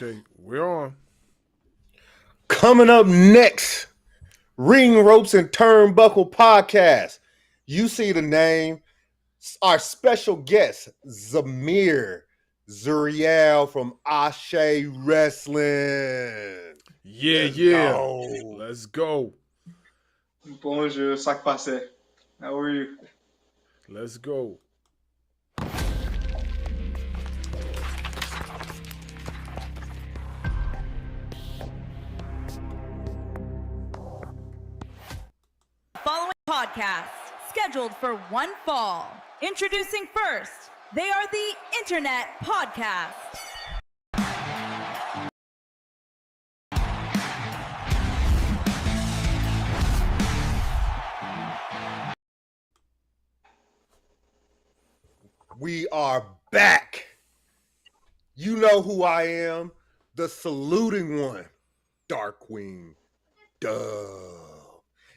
Okay, we're on. Coming up next, Ring Ropes and Turnbuckle Podcast. You see the name. Our special guest, Zamir Zuriell from ASE Wrestling. Yeah, Let's yeah. go. Let's go. Bonjour, ça passe. How are you? Let's go. Following podcast scheduled for one fall. Introducing first, they are the Internet Podcast. We are back. You know who I am, the saluting one, Dark Queen. Duh.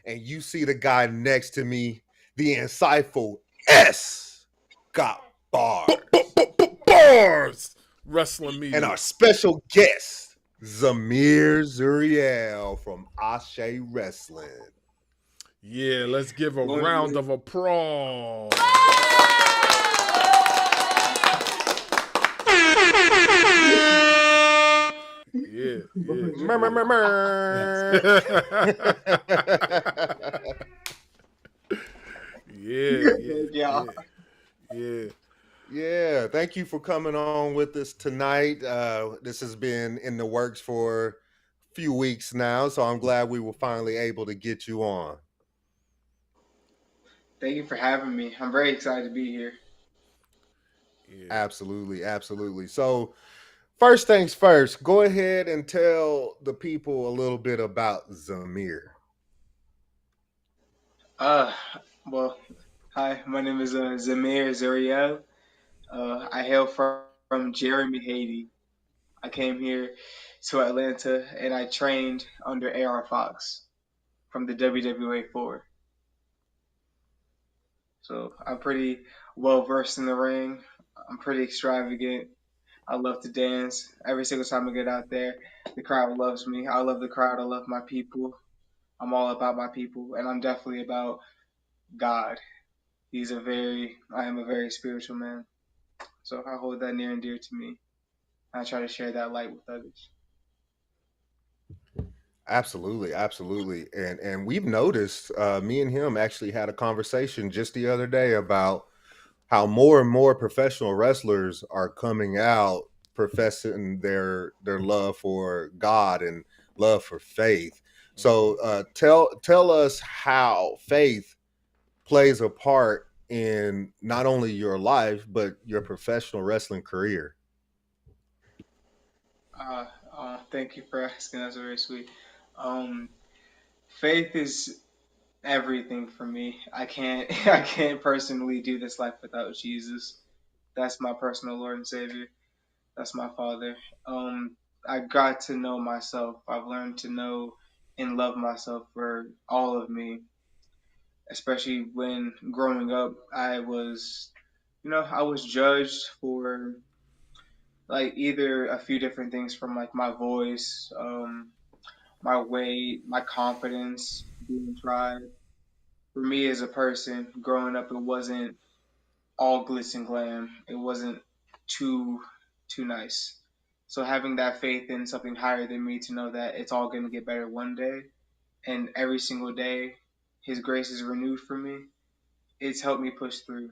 And you see the guy next to me, the insightful S. Got bars. Bars. Wrestling media. And our special guest, Zamir Zuriell from ASE Wrestling. Yeah, let's give a round of applause. Yeah, yeah. Yeah, thank you for coming on with us tonight. This has been in the works for a few weeks now, so I'm glad we were finally able to get you on. Thank you for having me. I'm very excited to be here. Yeah. Absolutely. So, first things first, go ahead and tell the people a little bit about Zamir. Well, hi, my name is Zamir Zuriell. I hail from Jeremy, Haiti. I came here to Atlanta and I trained under AR Fox from the WWA 4. So I'm pretty well versed in the ring. I'm pretty extravagant. I love to dance. Every single time I get out there, the crowd loves me. I love the crowd. I love my people. I'm all about my people, and I'm definitely about God. I am a very spiritual man. So I hold that near and dear to me. I try to share that light with others. Absolutely. And we've noticed, me and him actually had a conversation just the other day about how more and more professional wrestlers are coming out professing their love for God and love for faith. So tell us how faith plays a part in not only your life but your professional wrestling career. Thank you for asking. That's very sweet. Um, Faith is everything for me. I can't I can't personally do this life without Jesus. That's my personal Lord and Savior. That's my Father. I got to know myself. I've learned to know and love myself for all of me. Especially when growing up, I was judged for like either a few different things from like my voice, my weight, my confidence being tried. For me as a person, growing up, it wasn't all glitz and glam. It wasn't too too nice. So having that faith in something higher than me to know that it's all going to get better one day, and every single day, His grace is renewed for me. It's helped me push through,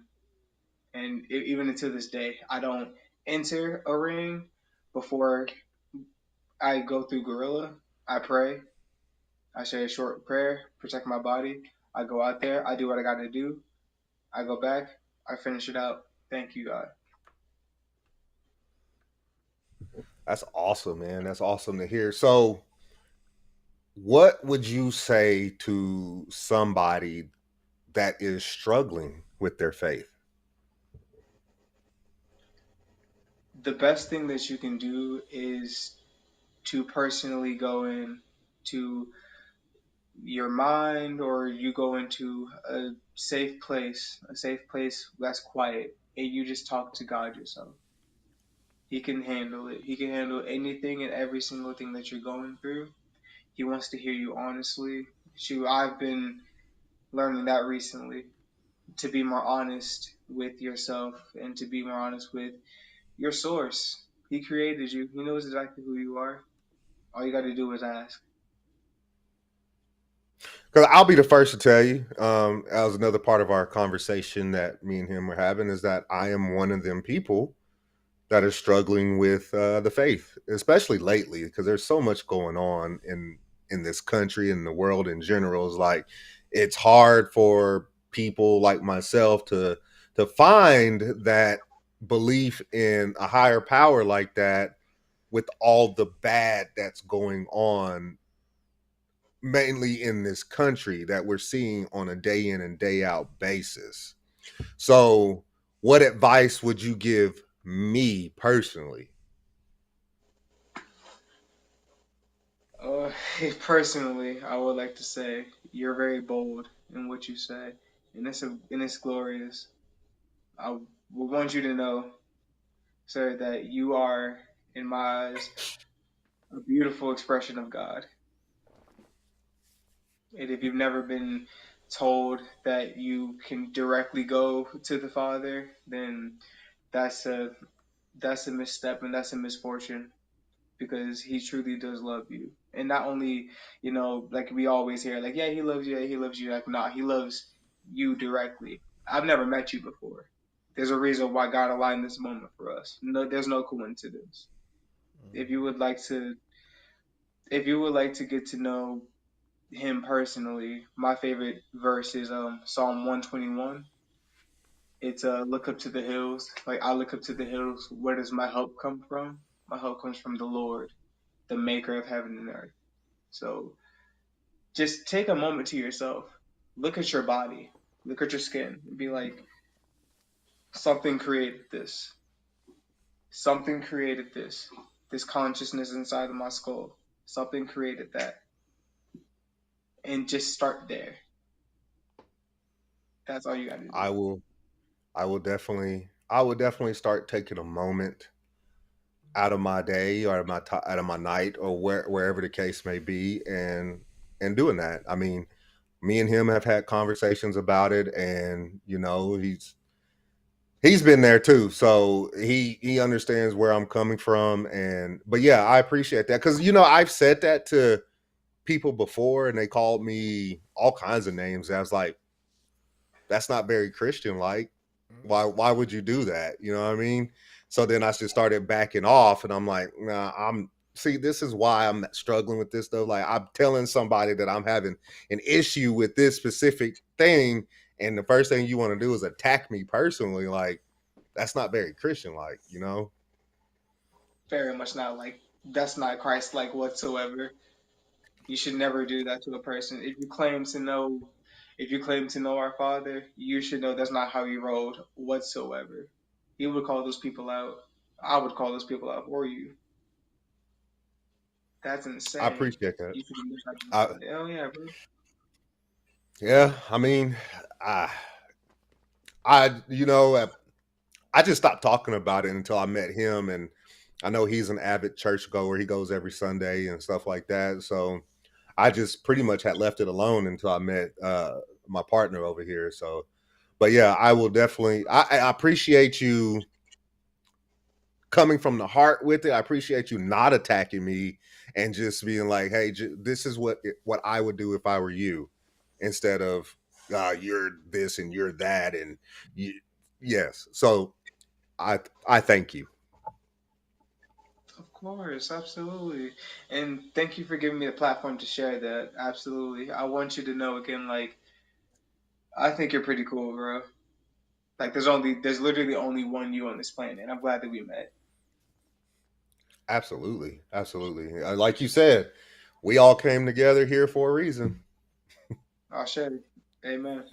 and even until this day, I don't enter a ring before I go through Gorilla. I pray. I say a short prayer, protect my body. I go out there. I do what I got to do. I go back. I finish it out. Thank you, God. That's awesome, man. That's awesome to hear. So what would you say to somebody that is struggling with their faith? The best thing that you can do is to personally go in to your mind, or you go into a safe place that's quiet, and you just talk to God yourself. He can handle it. He can handle anything and every single thing that you're going through. He wants to hear you honestly. Shoot, I've been learning that recently, to be more honest with yourself and to be more honest with your source. He created you. He knows exactly who you are. All you got to do is ask. Because I'll be the first to tell you, that was another part of our conversation that me and him were having, is that I am one of them people that is struggling with the faith, especially lately, because there's so much going on in this country and the world in general. Is like it's hard for people like myself to find that belief in a higher power like that with all the bad that's going on, mainly in this country, that we're seeing on a day in and day out basis. So what advice would you give me personally? Uh, Personally, I would like to say you're very bold in what you say, and it's glorious. I would want you to know, sir, that you are, in my eyes, a beautiful expression of God. And if you've never been told that you can directly go to the Father, then that's a that's a misstep and that's a misfortune, because He truly does love you. And not only, like we always hear, like, yeah, He loves you, yeah, He loves you. Like, nah, He loves you directly. I've never met you before. There's a reason why God aligned this moment for us. No, there's no coincidence. If you would like to, if you would like to get to know Him personally, my favorite verse is Psalm 121. It's look up to the hills. Like, I look up to the hills. Where does my help come from? My help comes from the Lord, the maker of heaven and earth. So just take a moment to yourself. Look at your body. Look at your skin. And be like, something created this. Something created this. This consciousness inside of my skull. Something created that. And just start there. That's all you got to do. I will I will definitely start taking a moment out of my day or out of my night or wherever the case may be, and doing that. I mean, me and him have had conversations about it, and he's been there too, so he understands where I'm coming from. And but yeah, I appreciate that, because I've said that to people before and they called me all kinds of names. I was like, that's not very Christian like. Why would you do that? You know what I mean? So then I just started backing off, and I'm like, nah, see, this is why I'm struggling with this stuff. Like, I'm telling somebody that I'm having an issue with this specific thing, and the first thing you want to do is attack me personally. Like, that's not very Christian like. Very much not. Like, that's not Christ like whatsoever. You should never do that to a person. If you claim to know our Father, you should know that's not how He rolled whatsoever. He would call those people out. I would call those people out for you. That's I insane. appreciate that. You should be respecting I, God. Hell yeah, bro. yeah, I mean, I, I just stopped talking about it until I met him, and I know he's an avid churchgoer. He goes every Sunday and stuff like that. So I just pretty much had left it alone until I met my partner over here. So, but yeah, I will definitely. I appreciate you coming from the heart with it. I appreciate you not attacking me and just being like, "Hey, this is what I would do if I were you," instead of "You're this and you're that," and you, yes. So I thank you. Of course, absolutely. And thank you for giving me the platform to share that. Absolutely. I want you to know again, like, I think you're pretty cool, bro. Like, there's literally only one you on this planet, and I'm glad that we met. Absolutely, absolutely. Like you said, we all came together here for a reason. I'll share it. Amen.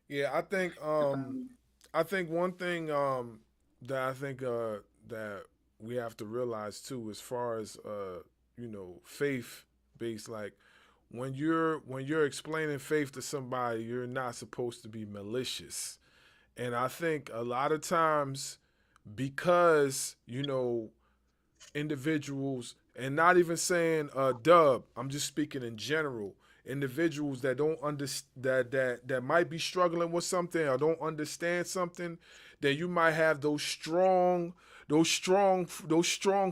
Yeah, Definitely. I think one thing that I think that we have to realize too, as far as faith based, like when you're explaining faith to somebody, you're not supposed to be malicious. And I think a lot of times because individuals, and not even saying dub, I'm just speaking in general, individuals that don't understand, that might be struggling with something or don't understand something, that you might have those strong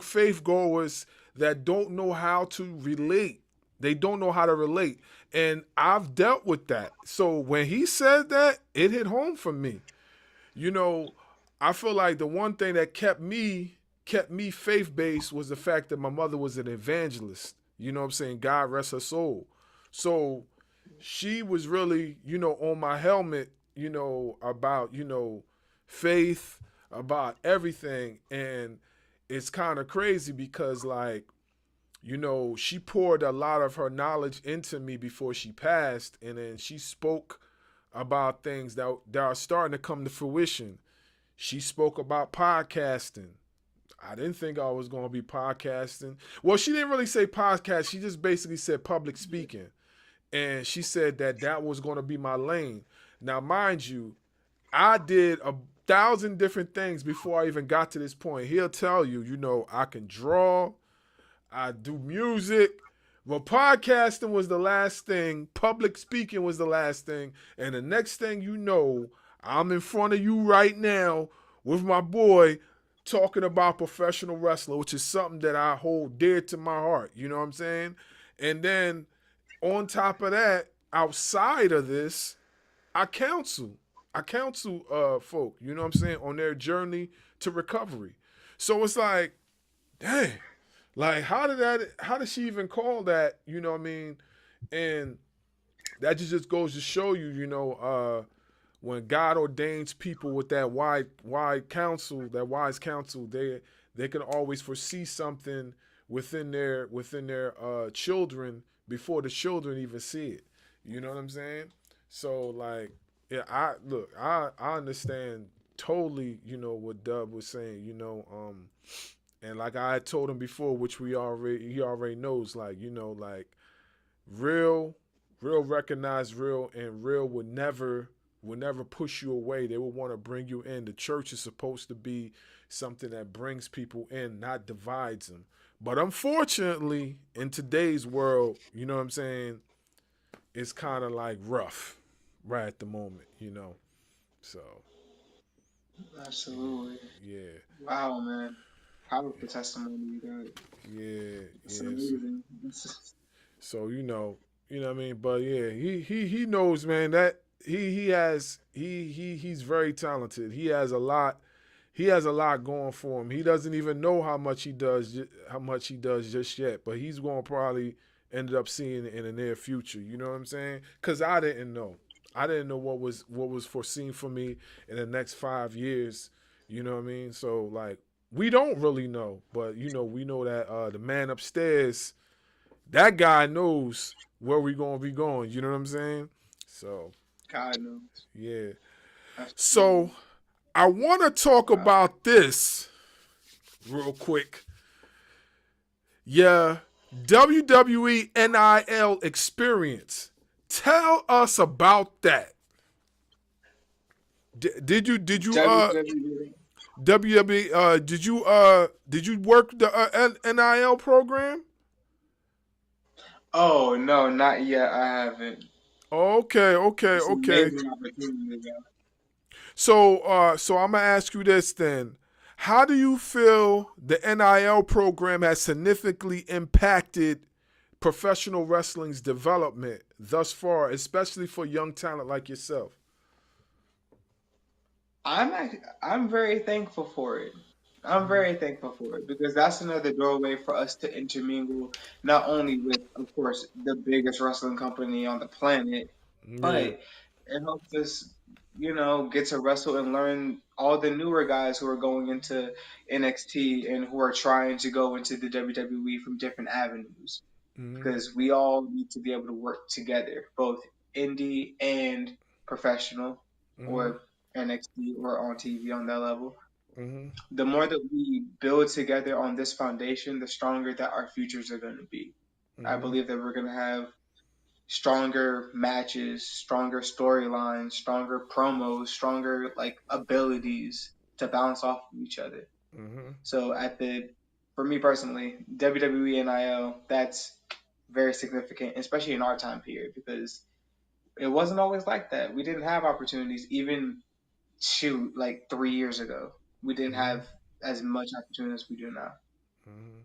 faith goers that don't know how to relate. They don't know how to relate. And I've dealt with that. So when he said that, it hit home for me. you know, I feel like the one thing that kept me faith based was the fact that my mother was an evangelist. You know what I'm saying? God rest her soul. So she was really, on my helmet, about, faith, about everything. And it's kind of crazy because like, she poured a lot of her knowledge into me before she passed, and then she spoke about things that are starting to come to fruition. She spoke about podcasting. I didn't think I was going to be podcasting. Well, she didn't really say podcast. She just basically said public speaking. And she said that was going to be my lane. Now, mind you, I did 1,000 different things before I even got to this point. He'll tell you, I can draw, I do music. Well, podcasting was the last thing. Public speaking was the last thing. And the next thing you know, I'm in front of you right now with my boy talking about professional wrestling, which is something that I hold dear to my heart. You know what I'm saying? And then on top of that, outside of this, I counsel. I counsel folk, you know what I'm saying, on their journey to recovery. So it's like, dang, like how did she even call that? You know what I mean? And that just goes to show you, when God ordains people with that wide counsel, that wise counsel, they can always foresee something within their children before the children even see it. You know what I'm saying? So like, yeah, I understand totally, what Dub was saying, and like I had told him before, which he already knows, like, like real, real recognize real, and real would never push you away. They would want to bring you in. The church is supposed to be something that brings people in, not divides them. But unfortunately, in today's world, you know what I'm saying, it's kind of like rough right at the moment. So, Absolutely. yeah, Wow, man. Powerful testimony you got. yeah, It's yes. amazing. So what I mean. But yeah, he knows, man. That he's very talented. He has a lot. He has a lot going for him. He doesn't even know how much he does just yet. But he's going to probably end up seeing it in the near future. You know what I'm saying? Because I didn't know. I didn't know what was foreseen for me in the next 5 years. You know what I mean? So like, we don't really know, but we know that the man upstairs, that guy knows where we gonna be going. You know what I'm saying? So God knows. yeah. So Absolutely. I want to talk Wow. about this real quick. Yeah, WWE NIL experience. Tell us about that. Did you WWE. WWE did you work the NIL program? Oh no, not yet. I haven't. Okay, okay, It's an okay. amazing opportunity, though. So I'm gonna ask you this then: how do you feel the NIL program has significantly impacted professional wrestling's development thus far, especially for young talent like yourself? I'm very thankful for it. I'm Mm-hmm. very thankful for it because that's another doorway for us to intermingle not only with, of course, the biggest wrestling company on the planet, Yeah. but it helps us, get to wrestle and learn all the newer guys who are going into NXT and who are trying to go into the WWE from different avenues. Mm-hmm. Because we all need to be able to work together, both indie and professional, Mm-hmm. or NXT or on TV on that level. Mm-hmm. The more that we build together on this foundation, the stronger that our futures are going to be. I Mm-hmm. believe that we're going to have stronger matches, stronger storylines, stronger promos, stronger like abilities. to bounce off of each other. Mm-hmm. So for me personally, WWE NIL, that's very significant, especially in our time period, because it wasn't always like that. We didn't have opportunities, even like 3 years ago. We didn't Mm-hmm. have as much opportunity as we do now. Mm-hmm.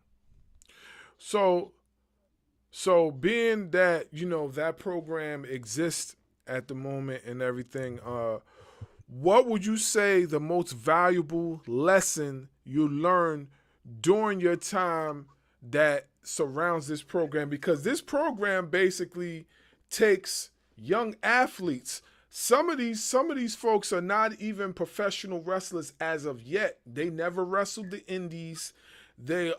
So so being that that program exists at the moment and everything, what would you say the most valuable lesson you learned during your time that surrounds this program? Because this program basically takes young athletes. Some of these folks are not even professional wrestlers as of yet. They never wrestled the indies. They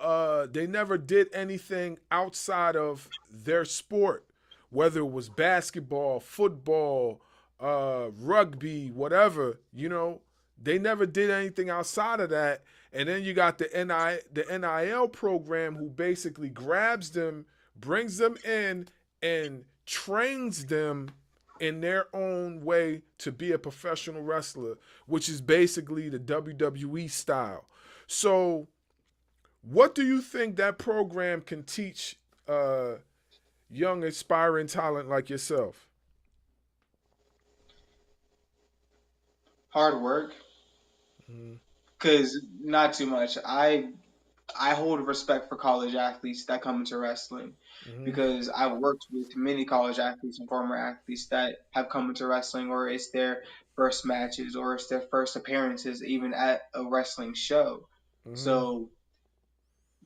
never did anything outside of their sport, whether it was basketball, football, rugby, whatever. They never did anything outside of that. And then you got the NIL program, who basically grabs them, brings them in, and trains them in their own way to be a professional wrestler, which is basically the WWE style. So, what do you think that program can teach young aspiring talent like yourself? Hard work, Mm-hmm. because not too much. I hold respect for college athletes that come into wrestling, Mm-hmm. because I've worked with many college athletes and former athletes that have come into wrestling, or it's their first matches, or it's their first appearances even at a wrestling show. Mm-hmm. So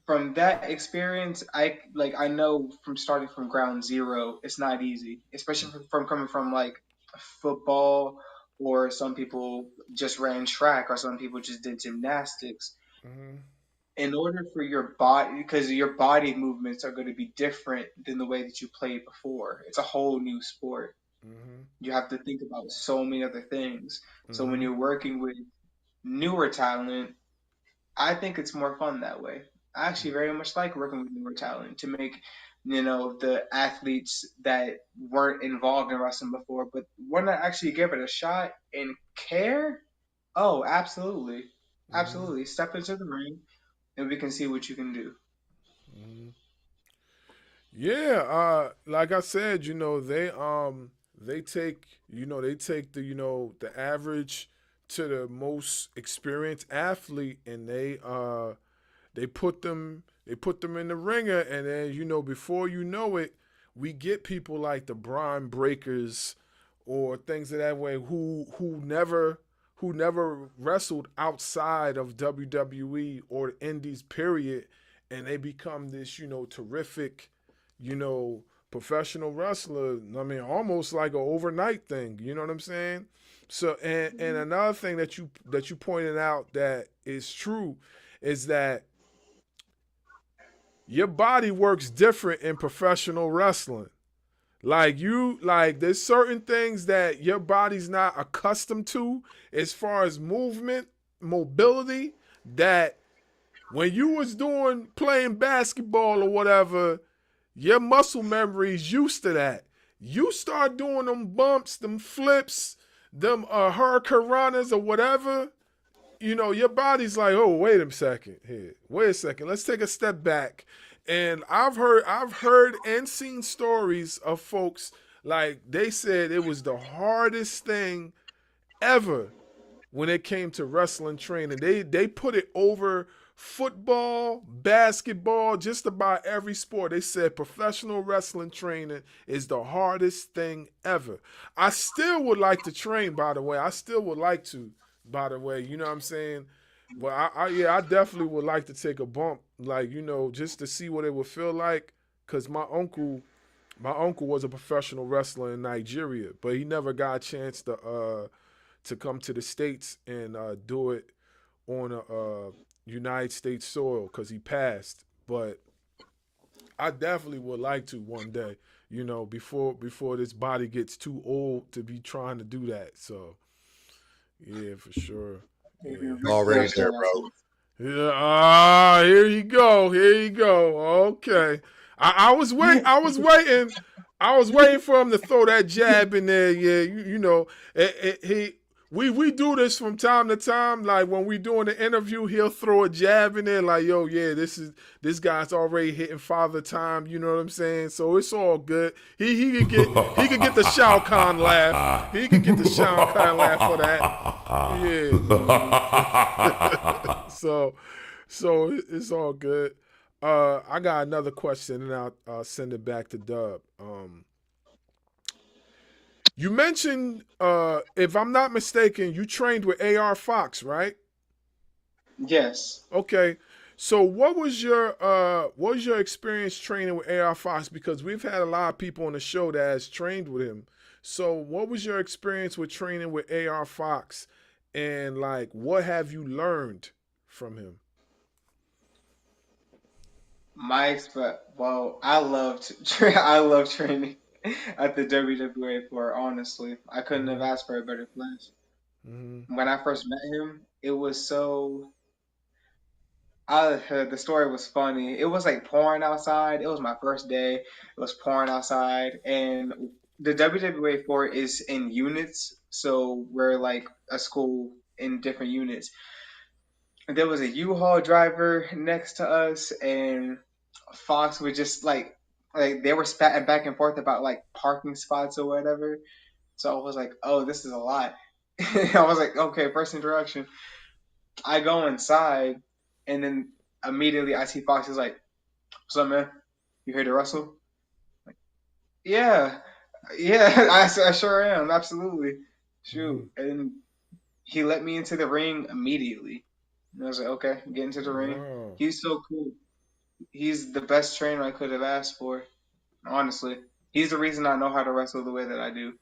from that experience, I know from starting from ground zero, it's not easy, especially from coming from like football, or some people just ran track, or some people just did gymnastics. Mm-hmm. In order for your body, because your body movements are going to be different than the way that you played before. It's a whole new sport. Mm-hmm. You have to think about so many other things. So when Mm-hmm. you're working with newer talent, I think it's more fun that way. I actually very much like working with newer talent to make, the athletes that weren't involved in wrestling before, but want to actually give it a shot and care. Oh, absolutely. Mm-hmm. Absolutely. Step into the ring and we can see what you can do. Mm-hmm. Yeah, like I said, they take the average to the most experienced athlete, and they put them in the ringer, and then before you know it, we get people like the Brian Breakers or things of that way, who never wrestled outside of WWE or the Indies period, and they become this terrific, you know professional wrestler. I mean, almost like an overnight thing. You know what I'm saying? So, and another thing that you pointed out that is true is that your body works different in professional wrestling. Like there's certain things that your body's not accustomed to as far as movement, mobility, that when you was doing playing basketball or whatever, your muscle memory is used to that. You start doing them bumps, them flips, them hurricanranas or whatever, your body's like, oh, wait a second here. Wait a second. Let's take a step back. And I've heard and seen stories of folks, like they said it was the hardest thing ever when it came to wrestling training. They put it over football, basketball, just about every sport. They said professional wrestling training is the hardest thing ever. I still would like to train, by the way. I still would like to, by the way. You know what I'm saying? But I definitely would like to take a bump, like just to see what it would feel like. Cause my uncle was a professional wrestler in Nigeria, but he never got a chance to come to the states and do it on a United States soil because he passed. But I definitely would like to one day, before this body gets too old to be trying to do that. So yeah, for sure. Maybe Yeah. Ric Flair Already there, still has bro. some. Yeah. Here you go. Here you go. Okay. I was wait. I was waiting. I was waiting for him to throw that jab in there. Yeah. He we do this from time to time. Like when we doing the interview, he'll throw a jab in there, like, "Yo, yeah, this guy's already hitting father time." You know what I'm saying? So it's all good. He could get the Shao Kahn laugh. He could get the Shao Kahn laugh for that. Yeah. So it's all good. I got another question, and I'll send it back to Dub. You mentioned, if I'm not mistaken, you trained with AR Fox, right? Yes. Okay. So what was your experience training with AR Fox? Because we've had a lot of people on the show that has trained with him. So what was your experience with training with AR Fox, and like what have you learned from him? Well, I I love training at the WWE floor. Honestly, I couldn't have Mm-hmm. asked for a better place. Mm-hmm. When I first met him, it was so. The story was funny. It was like pouring outside. It was my first day. It was pouring outside, and the WWE floor is in units, so we're like a school in different units. There was a U-Haul driver next to us, and Fox was just like they were spatting back and forth about like parking spots or whatever. So I was like, oh, this is a lot. I was like, okay, first introduction. I go inside, and then immediately I see Fox is like, what's up, man? You here to wrestle? Like, yeah, yeah, I sure am, absolutely. Mm-hmm. Shoot, and he let me into the ring immediately. And I was like, okay, get into the ring. Wow. He's so cool. He's the best trainer I could have asked for. Honestly, he's the reason I know how to wrestle the way that I do.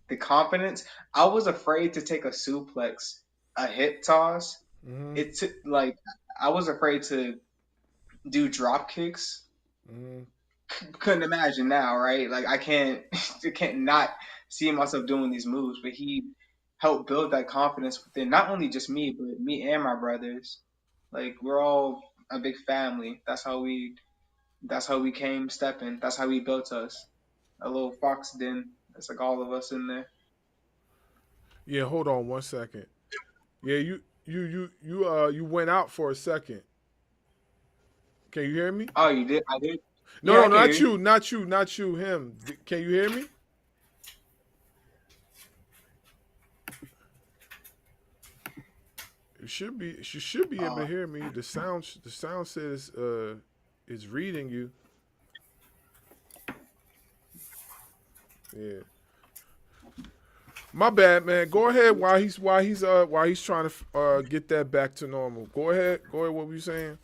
The confidence. I was afraid to take a suplex, a hip toss. Mm-hmm. It took like I was afraid to do drop kicks. Mm-hmm. Couldn't imagine now, right? Like I can't, I can't not see myself doing these moves. But he helped build that confidence within not only just me, but me and my brothers. Like we're all a big family. That's how we came stepping. That's how he built us. A little fox den. That's like all of us in there. Yeah, hold on one second. Yeah, you went out for a second. Can you hear me? Oh, you did? I did? No, Yeah, no, I can hear not you. you, not you, not you. Him. Can you hear me? You should be able to Oh, hear me. The sound says is reading you. Yeah. My bad, man. Go ahead while he's trying to get that back to normal. Go ahead. Go ahead. What were you saying?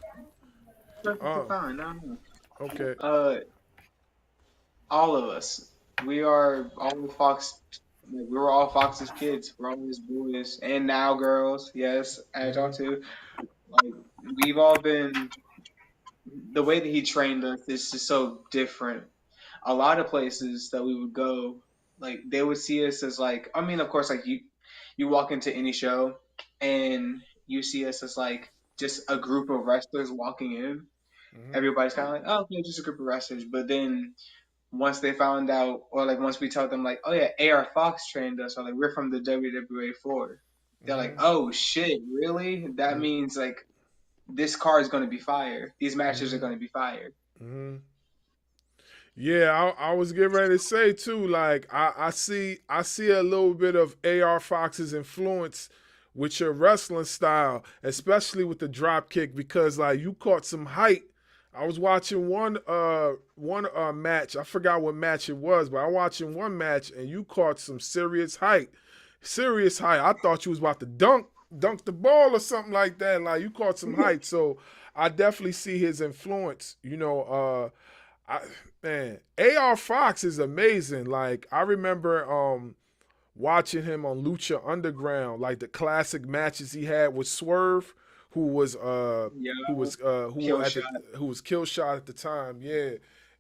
perfectly Uh. fine. No, no. Okay. Uh, all of us. We are all Fox. Like, we were all Fox's kids. We're all his boys, and now girls. Yes, as y'all Mm-hmm. too. Like we've all been. The way that he trained us is just so different. A lot of places that we would go, like they would see us as like. I mean, of course, like you walk into any show, and you see us as like just a group of wrestlers walking in. Mm-hmm. Everybody's kind of like, oh, okay, just a group of wrestlers. But then once they found out, or like once we tell them, like, oh yeah, AR Fox trained us, or like we're from the WWE floor, they're like, Mm-hmm. oh shit, really? That means like this card is going to be fire. These matches are Mm-hmm. going to be fire. Mm-hmm. Yeah, I was getting ready to say too. Like I see a little bit of AR Fox's influence with your wrestling style, especially with the drop kick, because like you caught some height. I was watching one match. I forgot what match it was, but I was watching one match and you caught some serious height. Serious height. I thought you was about to dunk the ball or something like that. Like you caught some height. So I definitely see his influence. I man, AR Fox is amazing. Like I remember watching him on Lucha Underground, like the classic matches he had with Swerve, who was Yeah, who kill at the shot. who was Kill Shot at the time, yeah.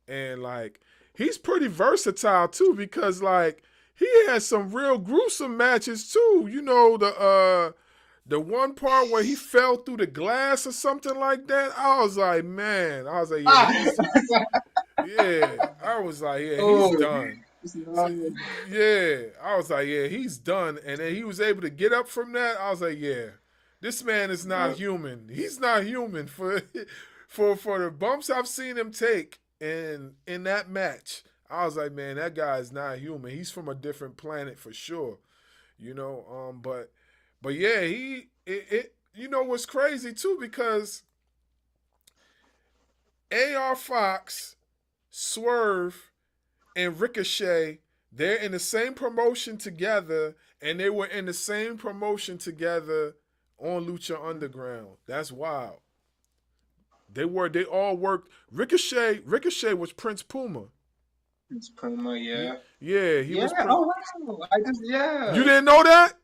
And like he's pretty versatile too because like he had some real gruesome matches too. The one part where he fell through the glass or something like that, I was like, yeah, Ah! he's yeah. I was like, yeah, he's Oh, done. So, yeah, I was like, yeah, he's done. And then he was able to get up from that. I was like, yeah, this man is not Yep. human. He's not human for for the bumps I've seen him take in that match. I was like, man, that guy is not human. He's from a different planet for sure. You know, but yeah, it you know what's crazy too because AR Fox, Swerve, and Ricochet, they're in the same promotion together, and they were in the same promotion together on Lucha Underground. That's wild. They all worked. Ricochet was Prince Puma. It's Puma, yeah. Yeah, he Yeah. was Prince. Oh wow. I just You yeah. didn't know that?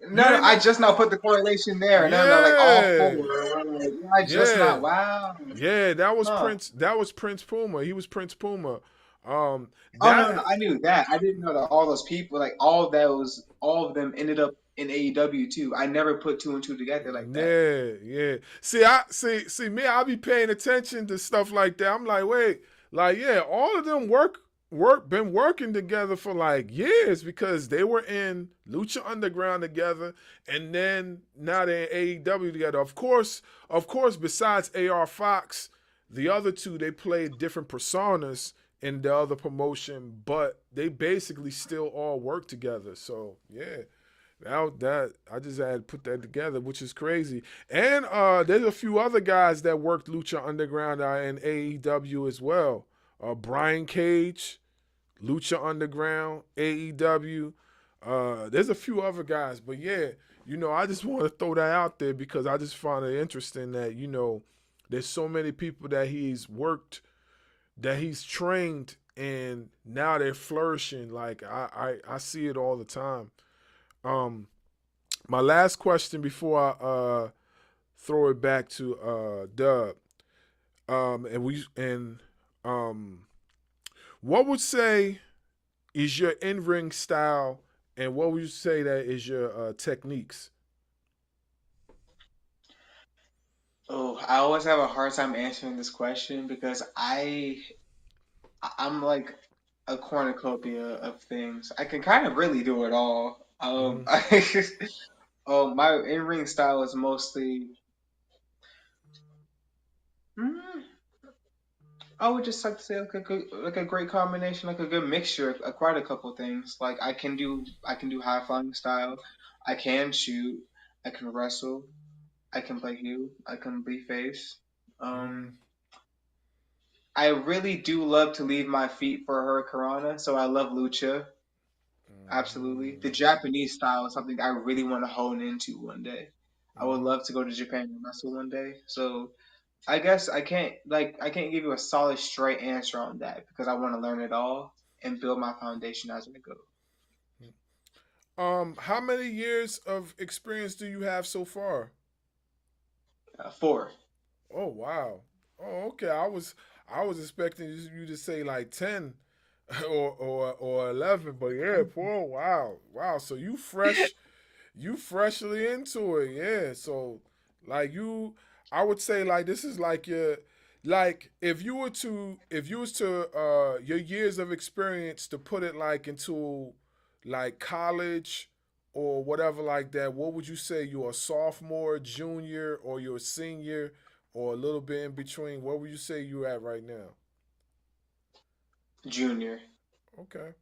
You No, no, didn't I know? just now put the correlation there, and then they're like all four. Yeah, Right? Yeah, I just yeah, not. Wow. yeah. That was Huh. Prince. That was Prince Puma. He was Prince Puma. Oh no, no, That I knew that. I didn't know that all those people, like all of them ended up in AEW too. I never put two and two together like that. Yeah, yeah. See me, I be paying attention to stuff like that. I'm like, wait, like, yeah, all of them been working together for like years because they were in Lucha Underground together and then now they're in AEW together. Of course, besides AR Fox, the other two they played different personas in the other promotion, but they basically still all work together. So yeah. That I just had to put that together, which is crazy. And there's a few other guys that worked Lucha Underground in AEW as well. Brian Cage, Lucha Underground, AEW. There's a few other guys, but yeah, I just want to throw that out there because I just find it interesting that there's so many people that he's worked, that he's trained, and now they're flourishing. Like I see it all the time. Um, my last question before I throw it back to Dub. And what would say is your in ring style, and what would you say that is your techniques? Oh, I always have a hard time answering this question because I'm like a cornucopia of things. I can kind of really do it all. Mm-hmm. My in-ring style is mostly. mm, I would just like to say like a great combination, like a good mixture of quite a couple things. Like I can do high flying style, I can shoot, I can wrestle, I can play heel, I can be face. Mm-hmm. I really do love to leave my feet for her Karana, so I love lucha. Absolutely, the Japanese style is something I really want to hone into one day. I would Mm-hmm. love to go to Japan and wrestle one day. So I guess I can't give you a solid straight answer on that because I want to learn it all and build my foundation as I go. How many years of experience do you have so far? Four. Oh wow. Oh okay. I was expecting you to say like 10 or 11, but yeah, 4. Wow. Wow. So you freshly into it. Yeah. So like I would say like this is like your, like if you was to your years of experience to put it like into like college or whatever like that, what would you say? You're a sophomore, junior, or you're a senior, or a little bit in between? What would you say you at right now? Junior. Okay.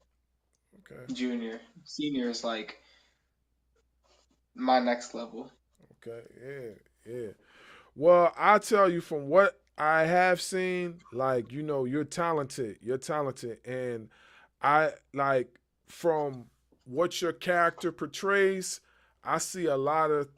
Okay. Junior. Senior is like my next level. Okay. Yeah. Yeah. Well, I tell you from what I have seen, like you're talented. You're talented, and I like from what your character portrays. I see a lot of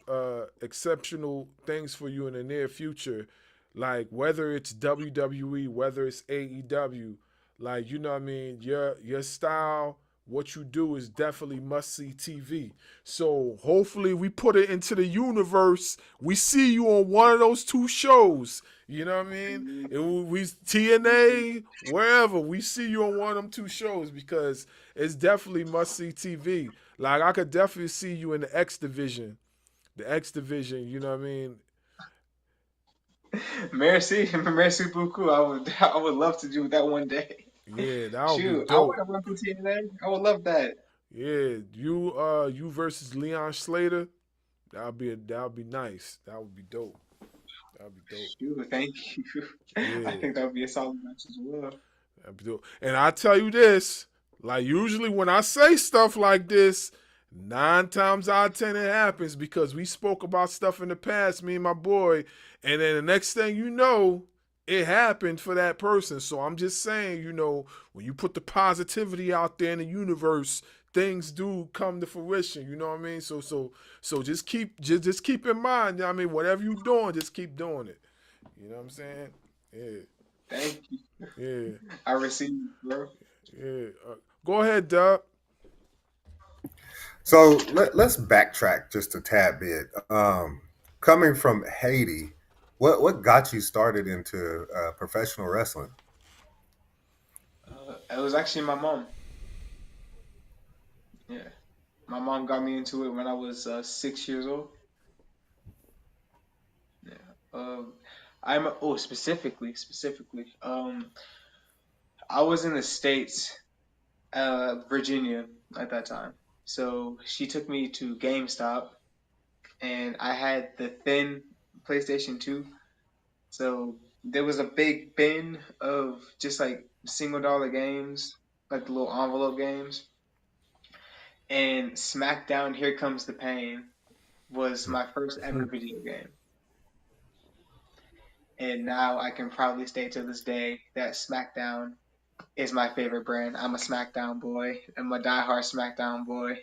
exceptional things for you in the near future, like whether it's WWE, whether it's AEW, like what I mean. Your style, what you do is definitely must see TV. So hopefully we put it into the universe. We see you on one of those two shows. You know what I mean? We TNA, wherever, we see you on one of them two shows because it's definitely must see TV. Like I could definitely see you in the X division. The X division, you know what I mean? Merci, merci beaucoup. I would love to do that one day. Yeah, that would be Shoot, I want dope. to run for TNA. I would love that. Yeah, you versus Leon Slater. That would be nice. That would be dope. That would be dope. Shoot, thank you. I Yeah, think that would be a solid match as well. that'd be dope. And I tell you this, like usually when I say stuff like this, 9 times out of 10 it happens because we spoke about stuff in the past, me and my boy, and then the next thing you know, it happened for that person. So I'm just saying, when you put the positivity out there in the universe, things do come to fruition. You know what I mean? So just keep in mind. You know what I mean, whatever you doing, just keep doing it. You know what I'm saying? Yeah, Thank you. yeah, I received, bro. yeah. Go ahead, Dub. So let's backtrack just a tad bit. Coming from Haiti, what got you started into professional wrestling? It was actually my mom. Yeah, my mom got me into it when I was 6 years old. Yeah. I'm specifically. I was in the States, Virginia at that time. So she took me to GameStop, and I had the thin PlayStation 2. So there was a big bin of just like $1 games, like the little envelope games. And SmackDown Here Comes the Pain was my first ever video game. And now I can proudly state to this day that SmackDown is my favorite brand. I'm a SmackDown boy. I'm a diehard SmackDown boy.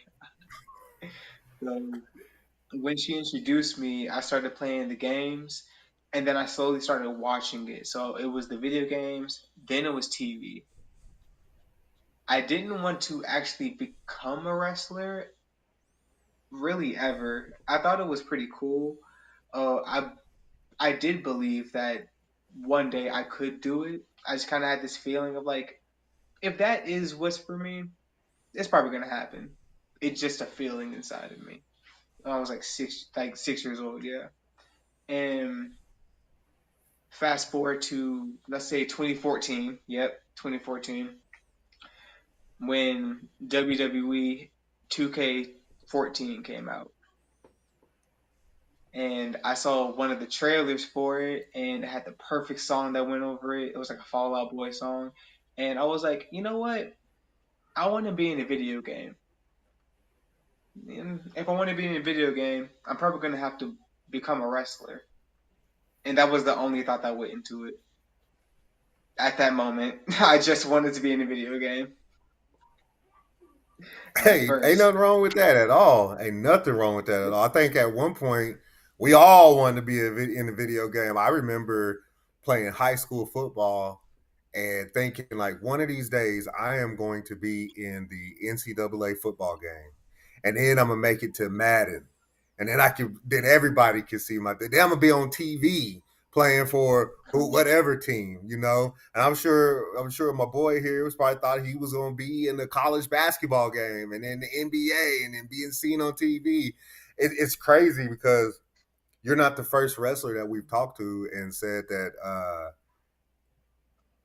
So when she introduced me, I started playing the games, and then I slowly started watching it. So it was the video games, then it was TV. I didn't want to actually become a wrestler really ever. I thought it was pretty cool. I did believe that one day I could do it. I just kind of had this feeling of like, if that is what's for me, it's probably gonna happen. It's just a feeling inside of me. I was like 6 years old, yeah. And fast forward to let's say 2014. Yep, 2014, when WWE 2K14 came out, and I saw one of the trailers for it, and it had the perfect song that went over it. It was like a Fall Out Boy song, and I was like, you know what? I want to be in a video game. And if I want to be in a video game, I'm probably gonna have to become a wrestler. And that was the only thought that went into it at that moment. I just wanted to be in a video game at Hey, ain't first. nothing wrong with that at all. Ain't nothing wrong with that at all. I think at one point we all wanted to be in a video game. I remember playing high school football and thinking like one of these days I am going to be in the NCAA football game, and then I'm gonna make it to Madden, and then everybody can see then I'm gonna be on TV playing for whatever team, And I'm sure my boy here was probably thought he was gonna be in the college basketball game and in the NBA and then being seen on TV. It's crazy because you're not the first wrestler that we've talked to and said that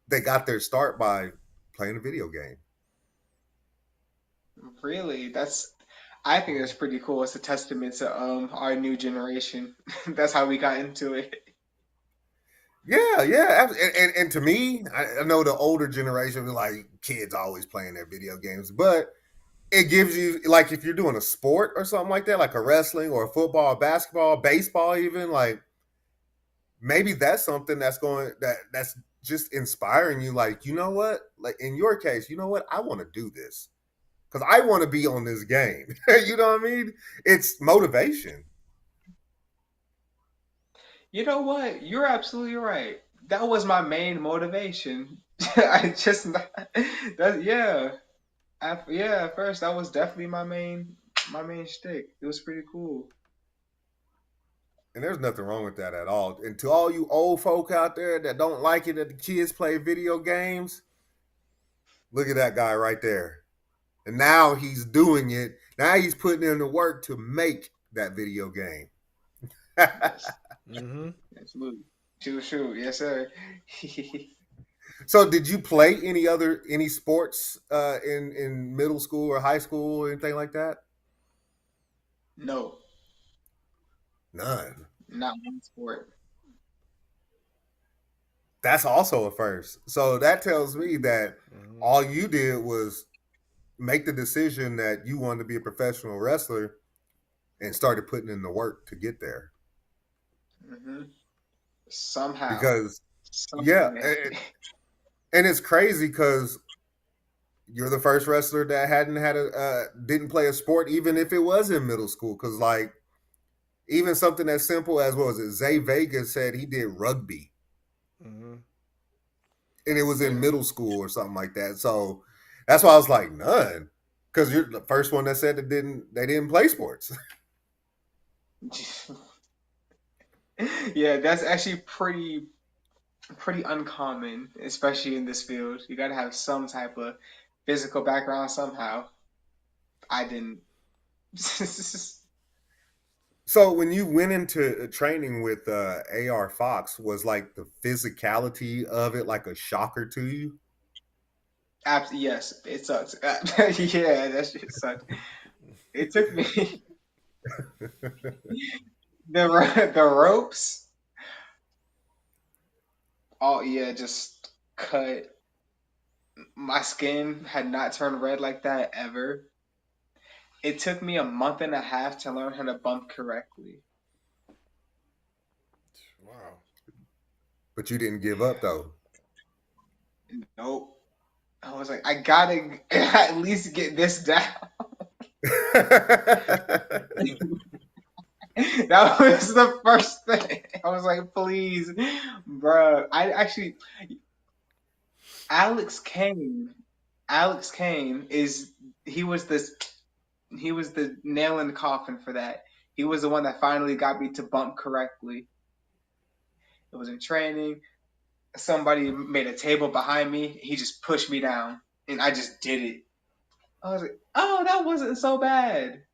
they got their start by playing a video game. Really, I think that's pretty cool. It's a testament to our new generation. That's how we got into it. Yeah, yeah, and to me, I know the older generation like kids always playing their video games, but it gives you like if you're doing a sport or something like that, like a wrestling or a football, basketball, baseball, even like maybe that's something that's just inspiring you. Like you know what, like in your case, you know what, I want to do this because I want to be on this game. You know what I mean? It's motivation. You know what? You're absolutely right. That was my main motivation. I just that yeah. Yeah, at first that was definitely my main shtick. It was pretty cool. And there's nothing wrong with that at all. And to all you old folk out there that don't like it that the kids play video games, look at that guy right there. And now he's doing it. Now he's putting in the work to make that video game. Yes, Mm-hmm. absolutely. Shoot, shoot, yes, sir. So, did you play any sports in middle school or high school or anything like that? No, None. not one sport. That's also a first. So that tells me that Mm-hmm. all you did was make the decision that you wanted to be a professional wrestler and started putting in the work to get there. Hmm. Somehow, Because some yeah, way. and it's crazy because you're the first wrestler that hadn't had a didn't play a sport, even if it was in middle school. Because like even something as simple as what was it? Zay Vegas said he did rugby, Mm-hmm. and it was in Yeah. middle school or something like that. So that's why I was like, none, because you're the first one that said that they didn't play sports. Yeah, that's actually pretty uncommon, especially in this field. You got to have some type of physical background somehow. I didn't. So when you went into training with AR Fox, was like the physicality of it like a shocker to you? Yes, it sucks. Yeah, that shit sucked. It took me the ropes. Oh yeah, just cut. My skin had not turned red like that ever. It took me a month and a half to learn how to bump correctly. Wow. But you didn't give up though. Nope. I was like, I gotta at least get this down. That was the first thing. I was like, please, bro. I actually, Alex Kane. Alex Kane is he was this he was the nail in the coffin for that. He was the one that finally got me to bump correctly. It was in training. Somebody made a table behind me. He just pushed me down, and I just did it. I was like, oh, that wasn't so bad.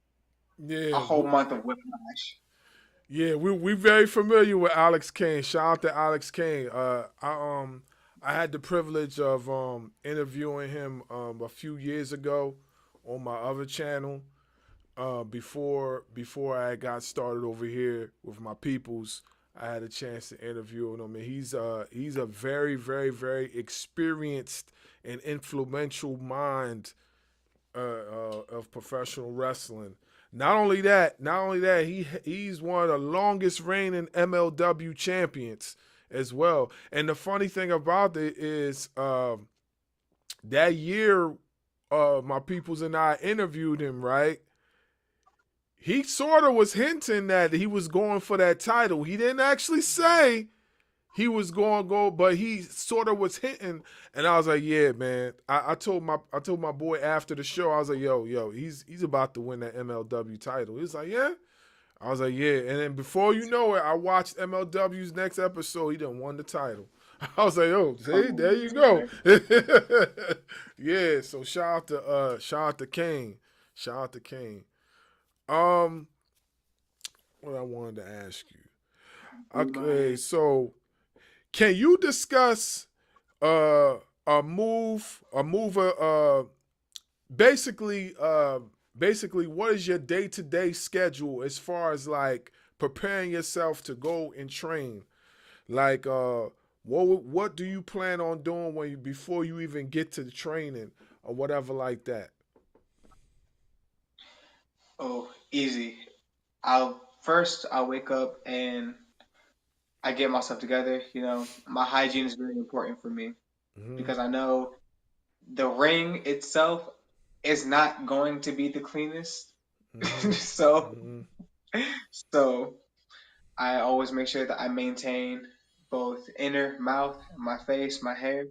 A Yeah, whole month of whiplash. yeah, we very familiar with Alex Kane. Shout out to Alex Kane. I had the privilege of interviewing him a few years ago on my other channel. Before I got started over here with my peoples, I had a chance to interview him, and he's a very very experienced and influential mind of professional wrestling. Not only that, he's one of the longest reigning MLW champions as well. And the funny thing about it is, that year, my peoples and I interviewed him. Right, he sort of was hinting that he was going for that title. He didn't actually say he was going to go, but he sort of was hinting, and I was like, yeah, man. I told my boy after the show, I was like, yo, he's about to win that MLW title. He was like, yeah. I was like, yeah. And then before you know it, I watched MLW's next episode. He done won the title. I was like, oh, Come see, there on, you go. man. Yeah. So shout out to Kane. Shout out to Kane. Um, what I wanted to ask you. Blew my Okay, head. so can you discuss uh a move basically basically what is your day-to-day schedule as far as like preparing yourself to go and train? Like what do you plan on doing when you before you even get to the training or whatever like that? Oh, easy. I'll wake up and I get myself together. My hygiene is very important for me Mhm. because I know the ring itself is not going to be the cleanest. Mhm. so Mhm. so I always make sure that I maintain both inner mouth, my face, my hair.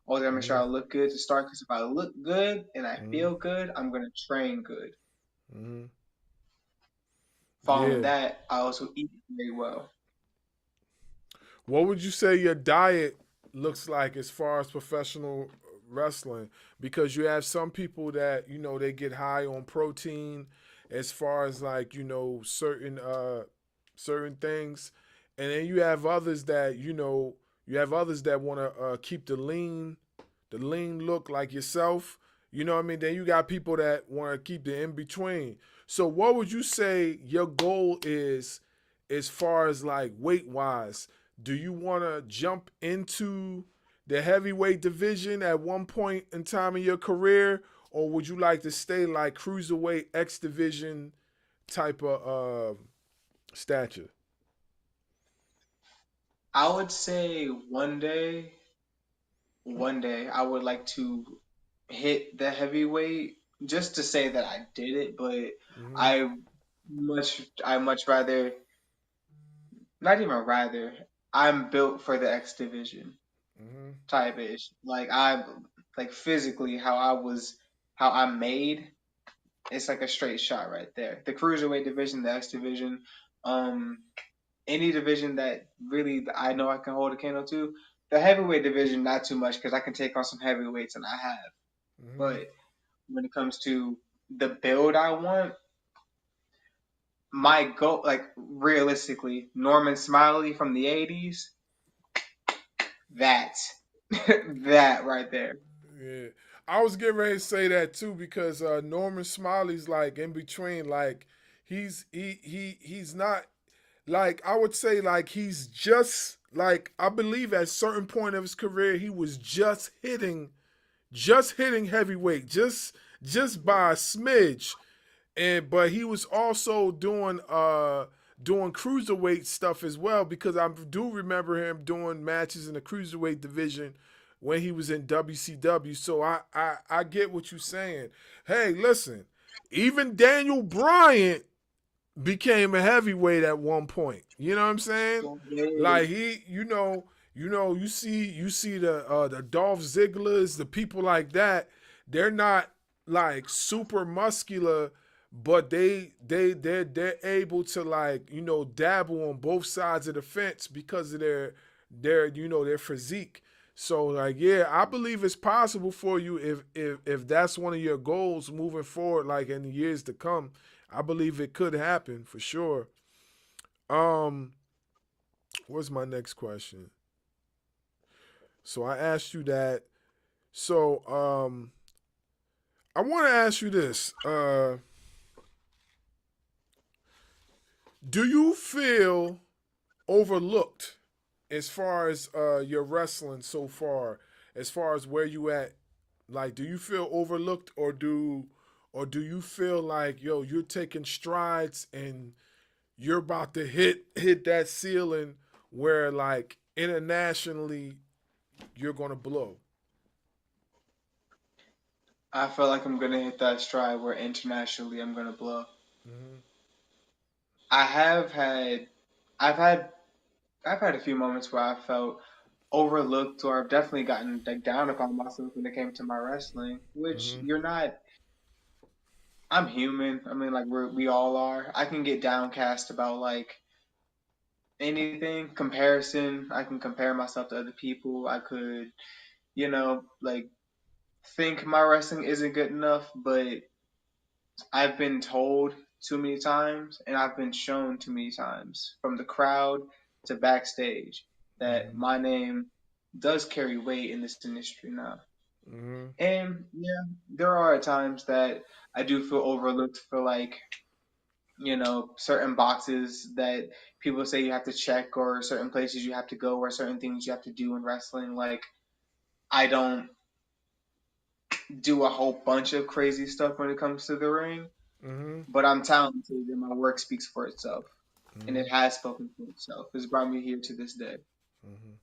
Always gotta make sure I Mhm. look good to start because if I look good and I Mhm. feel good, I'm gonna train good. Mhm. Following Yeah. that, I also eat very well. What would you say your diet looks like as far as professional wrestling? Because you have some people that they get high on protein, as far as like certain things, and then you have others that You have others that want to keep the lean look like yourself. You know what I mean? Then you got people that want to keep the in between. So what would you say your goal is as far as like weight wise? Do you want to jump into the heavyweight division at one point in time in your career, or would you like to stay like cruiserweight X division type of stature? I would say one day I would like to hit the heavyweight just to say that I did it, but Mm-hmm. I I much rather, not even rather, I'm built for the X division Mm-hmm. type ish. Like I like physically how I'm made, it's like a straight shot right there. The cruiserweight division, the X division, um any division that really I know I can hold a candle to. The heavyweight division, not too much because I can take on some heavyweights and I have. Mm-hmm. But when it comes to the build I want, my goal, like realistically, Norman Smiley from the '80s, that, that right there. Yeah, I was getting ready to say that too because Norman Smiley's like in between. Like he's not like I would say like he's just like I believe at a certain point of his career he was just hitting heavyweight just by a smidge, and but he was also doing cruiserweight stuff as well because I do remember him doing matches in the cruiserweight division when he was in WCW. So I get what you're saying. Hey, listen, even Daniel Bryant became a heavyweight at one point. You know what I'm saying? So big. Like you see the Dolph Zigglers, the people like that. They're not like super muscular, but they're able to like dabble on both sides of the fence because of their physique. So like yeah, I believe it's possible for you if that's one of your goals moving forward, like in the years to come. I believe it could happen for sure. Um, what's my next question? So I asked you that. So I want to ask you this. Do you feel overlooked as far as your wrestling so far? As far as where you at, like, do you feel overlooked, or do you feel like you're taking strides and you're about to hit that ceiling where like internationally you're gonna blow. I feel like I'm gonna hit that stride where internationally I'm gonna blow. Mm-hmm. I have had, I've had, I've had a few moments where I felt overlooked, or I've definitely gotten like down upon myself when it came to my wrestling. Which Mm-hmm. you're not. I'm human. I mean, like we all are. I can get downcast about like anything comparison. I can compare myself to other people. I could, like think my wrestling isn't good enough, but I've been told too many times and I've been shown too many times from the crowd to backstage that Mm-hmm. my name does carry weight in this industry now. Mm-hmm. And yeah, there are times that I do feel overlooked for like, certain boxes that people say you have to check, or certain places you have to go, or certain things you have to do in wrestling. Like, I don't do a whole bunch of crazy stuff when it comes to the ring, Mm-hmm. but I'm talented and my work speaks for itself. And Mm-hmm. it has spoken for itself. It's brought me here to this day. Mm-hmm.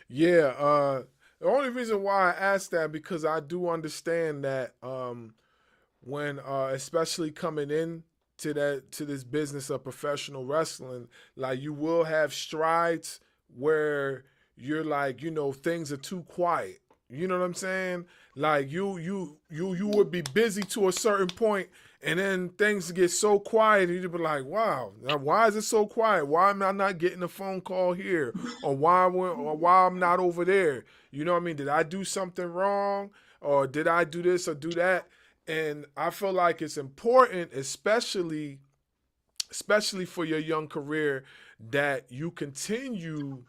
Yeah. The only reason why I asked that because I do understand that when especially coming in to this business of professional wrestling, like you will have strides where you're like, things are too quiet. You know what I'm saying? Like you would be busy to a certain point, and then things get so quiet, and you'd be like, "Wow, now why is it so quiet? Why am I not getting a phone call here, or why I'm not over there? You know what I mean? Did I do something wrong, or did I do this or do that?" And I feel like it's important, especially for your young career, that you continue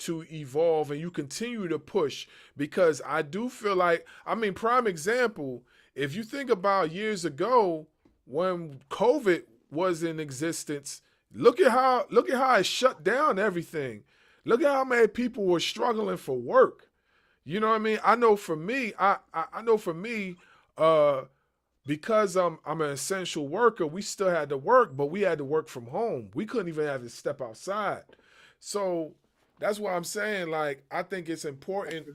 to evolve and you continue to push, because I do feel like, I mean, prime example, if you think about years ago when COVID was in existence, look at how it shut down everything. Look at how many people were struggling for work. You know what I mean? I know for me, I know for me, uh, because I'm an essential worker, we still had to work, but we had to work from home. We couldn't even have to step outside. So that's why I'm saying, like, I think it's important,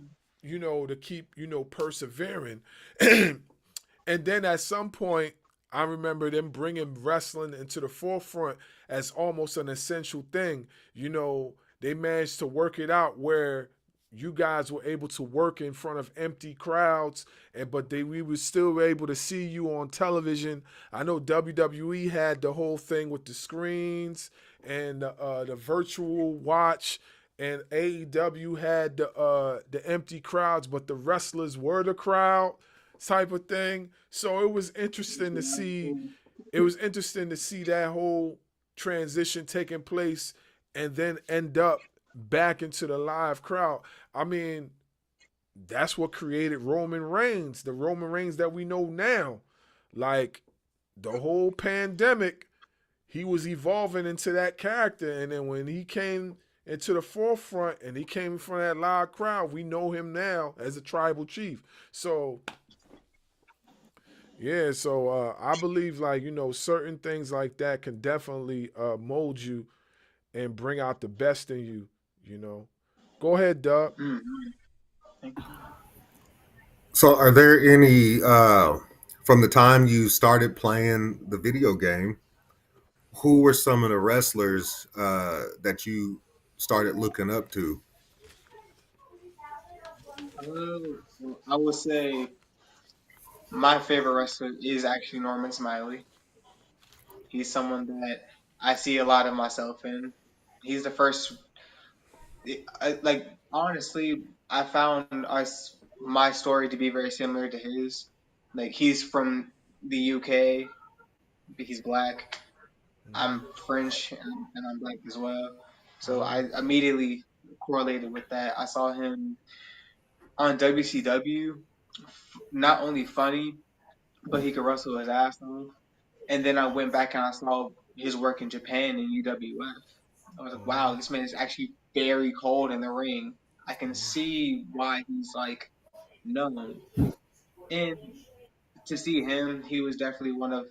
to keep, persevering. And then at some point, I remember them bringing wrestling into the forefront as almost an essential thing. They managed to work it out where you guys were able to work in front of empty crowds, and but we were still able to see you on television. I know WWE had the whole thing with the screens and the virtual watch, and AEW had the empty crowds, but the wrestlers were the crowd type of thing. So it was interesting to see. It was interesting to see that whole transition taking place, and then end up back into the live crowd. I mean, that's what created Roman Reigns, the Roman Reigns that we know now. Like, the whole pandemic, he was evolving into that character, and then when he came into the forefront and he came in front of that live crowd, we know him now as a tribal chief. So yeah, so I believe, like, certain things like that can definitely mold you and bring out the best in you. You know, go ahead, Doug. Mm, thank you. So, are there any from the time you started playing the video game? Who were some of the wrestlers that you started looking up to? Well, I would say my favorite wrestler is actually Norman Smiley. He's someone that I see a lot of myself in. He's the first, like, honestly, I found my story to be very similar to his. Like, he's from the UK, but he's black. Mm-hmm. I'm French and I'm black as well. So Mm-hmm. I immediately correlated with that. I saw him on WCW, not only funny, but he could wrestle his ass off. And then I went back and I saw his work in Japan in UWF. I was like, Mm-hmm. wow, this man is actually very cold in the ring. I can Mm-hmm. see why he's like known. And to see him, he was definitely one of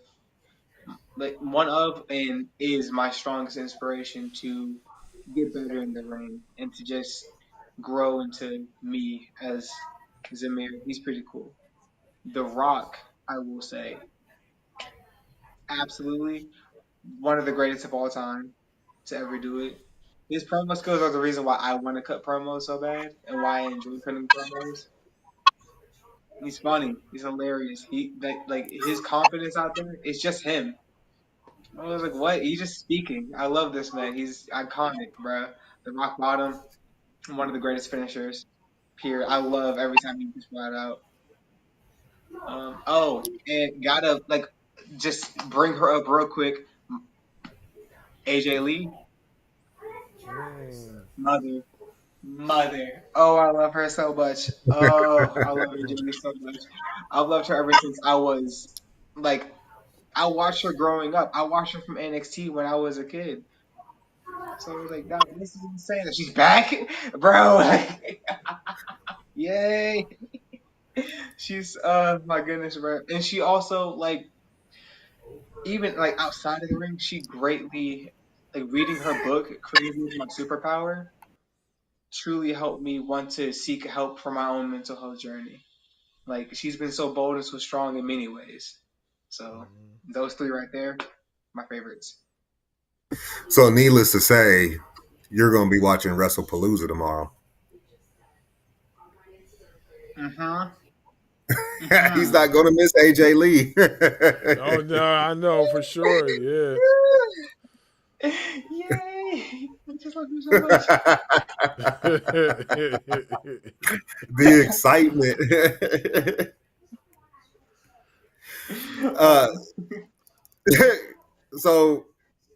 and is my strongest inspiration to get better in the ring and to just grow into me as Zamir. He's pretty cool. The Rock, I will say, absolutely one of the greatest of all time to ever do it. His promo skills are the reason why I want to cut promos so bad and why I enjoy cutting promos. He's funny. He's hilarious. He like his confidence out there. It's just him. I was like, what? He's just speaking. I love this man. He's iconic, bro. The rock bottom, one of the greatest finishers. Period. I love every time he gets flat out. Oh, and gotta like just bring her up real quick. AJ Lee, Mm. mother, mother. Oh, I love her so much. Oh, I love AJ Lee so much. I've loved her ever since I was like I watched her growing up. I watched her from NXT when I was a kid. So I was like, God, this is insane. She's back, bro. Like, yay. She's my goodness, bro. And she also like even like outside of the ring, she greatly like reading her book, Crazy is My Superpower, truly helped me want to seek help for my own mental health journey. Like she's been so bold and so strong in many ways. So those three right there, my favorites. So, needless to say, you're going to be watching WrestlePalooza tomorrow. Mm-hmm. He's Mm-hmm. not going to miss AJ Lee. Oh no, I know for sure. Yeah. Yay! I just love you so much. The excitement. uh, so,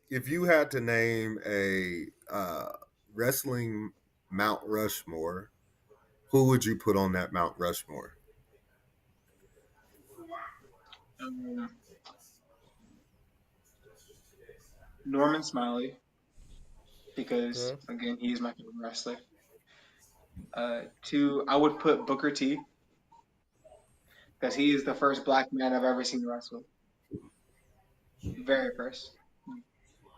if you had to name a wrestling Mount Rushmore, who would you put on that Mount Rushmore? Um, Norman Smiley, because Okay. again, he's my favorite wrestler. Two, I would put Booker T, because he is the first black man I've ever seen wrestle. Very first.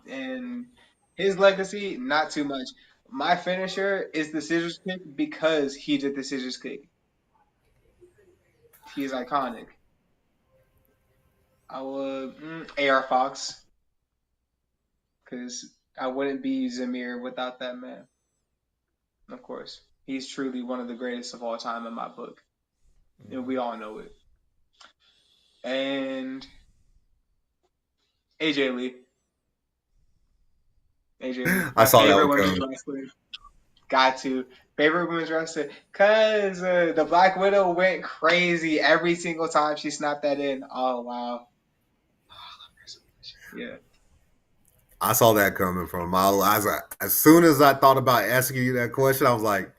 And his legacy, not too much. My finisher is the scissors kick because he did the scissors kick. He's iconic. I would AR Fox, because I wouldn't be Zamir without that man. Of course, he's truly one of the greatest of all time in my book, and we all know it. And AJ Lee, AJ Lee, I my saw that favorite one women's coming. wrestler. Got to favorite women's wrestler, cause the Black Widow went crazy every single time she snapped that in. Oh wow, yeah. I saw that coming from a mile. As soon as I thought about asking you that question, I was like,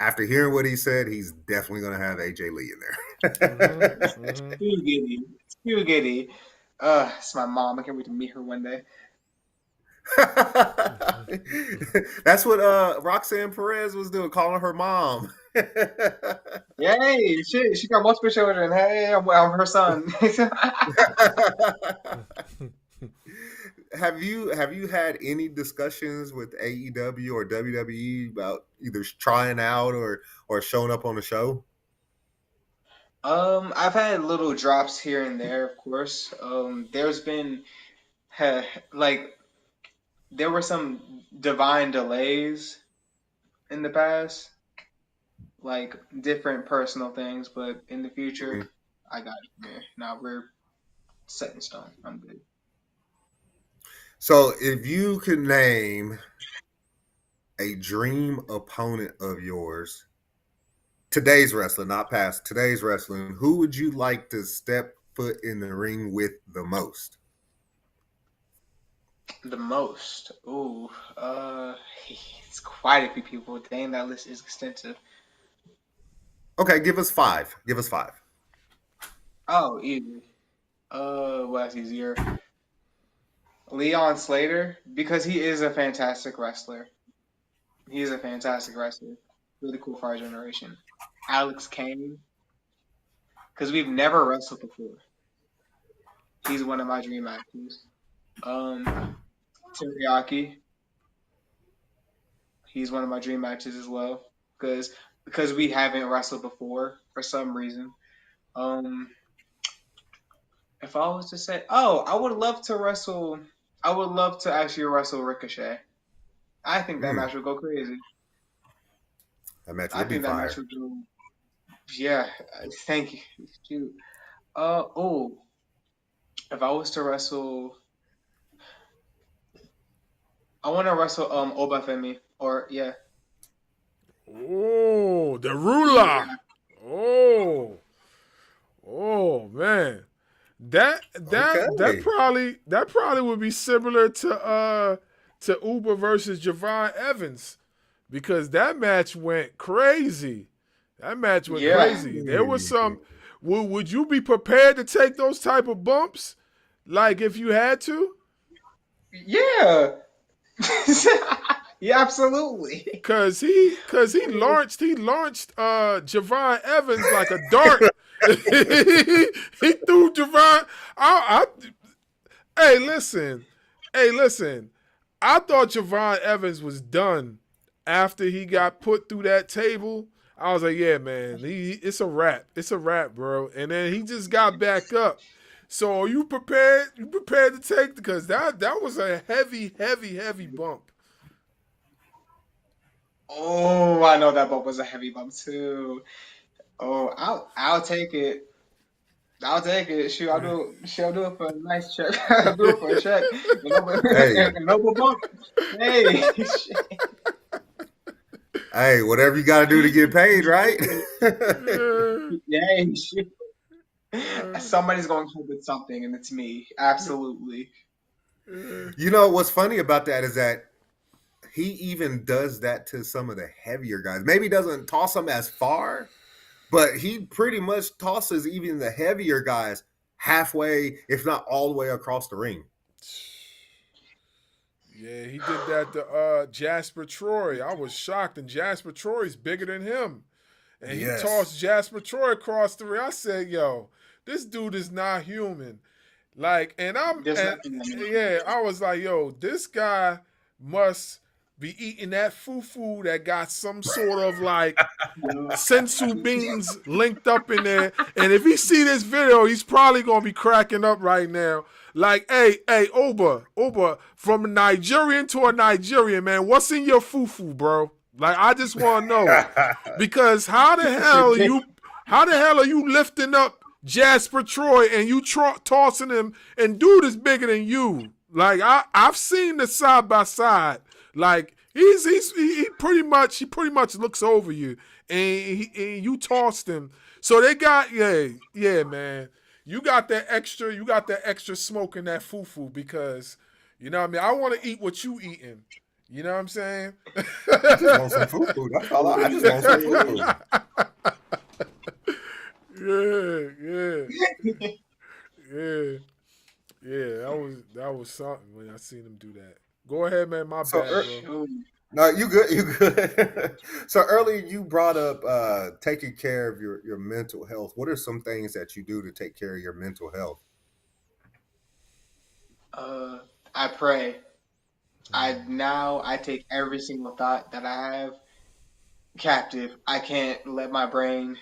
after hearing what he said, he's definitely going to have AJ Lee in there. Too giddy, too giddy. It's my mom. I can't wait to meet her one day. That's what Roxanne Perez was doing, calling her mom. Yay! She got multiple children. Hey, I'm her son. Have you had any discussions with AEW or WWE about either trying out or showing up on the show? I've had little drops here and there, of course. There's been heh, like there were some divine delays in the past, like different personal things, but in the future, Mhm. I got it. Man. Now we're set in stone. I'm good. So, if you could name a dream opponent of yours, today's wrestling, not past, today's wrestling, who would you like to step foot in the ring with the most? The most. Ooh, it's quite a few people. Dang, that list is extensive. Okay, give us five. Give us five. Oh, easy. Well, that's easier. Leon Slater, because he is a fantastic wrestler. He is a fantastic wrestler. Really cool for our generation. Alex Kane, because we've never wrestled before. He's one of my dream actors. Um, Teriyaki, he's one of my dream actors as well. Because we haven't wrestled before for some reason. Um, if I was to say, oh, I would love to wrestle. I would love to actually wrestle Ricochet. I think that Mm, match would go crazy. that match I would be think that match fire. would go. Yeah, thank you. Shoot. Oh, if I was to wrestle, I want to wrestle Obafemi or yeah, Oh, the ruler. yeah, Oh, oh man. Okay. That probably would be similar to Uber versus Javon Evans because that match went crazy. That match went yeah, crazy. There was some. Would you be prepared to take those type of bumps, like if you had to? yeah, yeah, absolutely. Cause he launched Javon Evans like a dart. He threw Javon. I Hey, listen. Hey, listen. I thought Javon Evans was done after he got put through that table. I was like, yeah, man, it's a wrap. It's a wrap, bro. And then he just got back up. So are you prepared? You prepared to take because that was a heavy, heavy, heavy bump. Oh, I know that bump was a heavy bump too. Oh, I'll take it. I'll take it. I'll do it for a nice check. I'll do it for a check. Hey, A noble bump. Hey, hey, whatever you got to do to get paid, right? yeah, somebody's going home with something, and it's me. Absolutely. You know what's funny about that is that he even does that to some of the heavier guys. Maybe doesn't toss them as far, but he pretty much tosses even the heavier guys halfway, if not all the way across the ring. Yeah, he did that to Jasper Troy. I was shocked, and Jasper Troy's bigger than him. And he Yes. tossed Jasper Troy across the ring. I said, yo, this dude is not human. Like, There's and nothing that makes me yeah, I was like, yo, this guy must be eating that fufu that got some sort of like feel. sensu beans linked up in there. And if he see this video, he's probably gonna be cracking up right now. Like, hey, Oba, from a Nigerian to a Nigerian, man, what's in your fufu, bro? Like, I just want to know because how the hell are you lifting up Jasper Troy and you tossing him, and dude is bigger than you? Like, I've seen the side by side. Like, he pretty much looks over you, and you tossed him. So they got yeah man. You got that extra smoke in that fufu because you know what I mean. I want to eat what you eating. You know what I'm saying? I just want some fufu. That's all. I just want some fufu. Yeah, yeah. Yeah, that was something when I seen him do that. Go ahead, man. My So bad, bro. Shoot. no, you good. You good. So earlier you brought up taking care of your mental health. What are some things that you do to take care of your mental health? I pray. I take every single thought that I have captive. I can't let my brain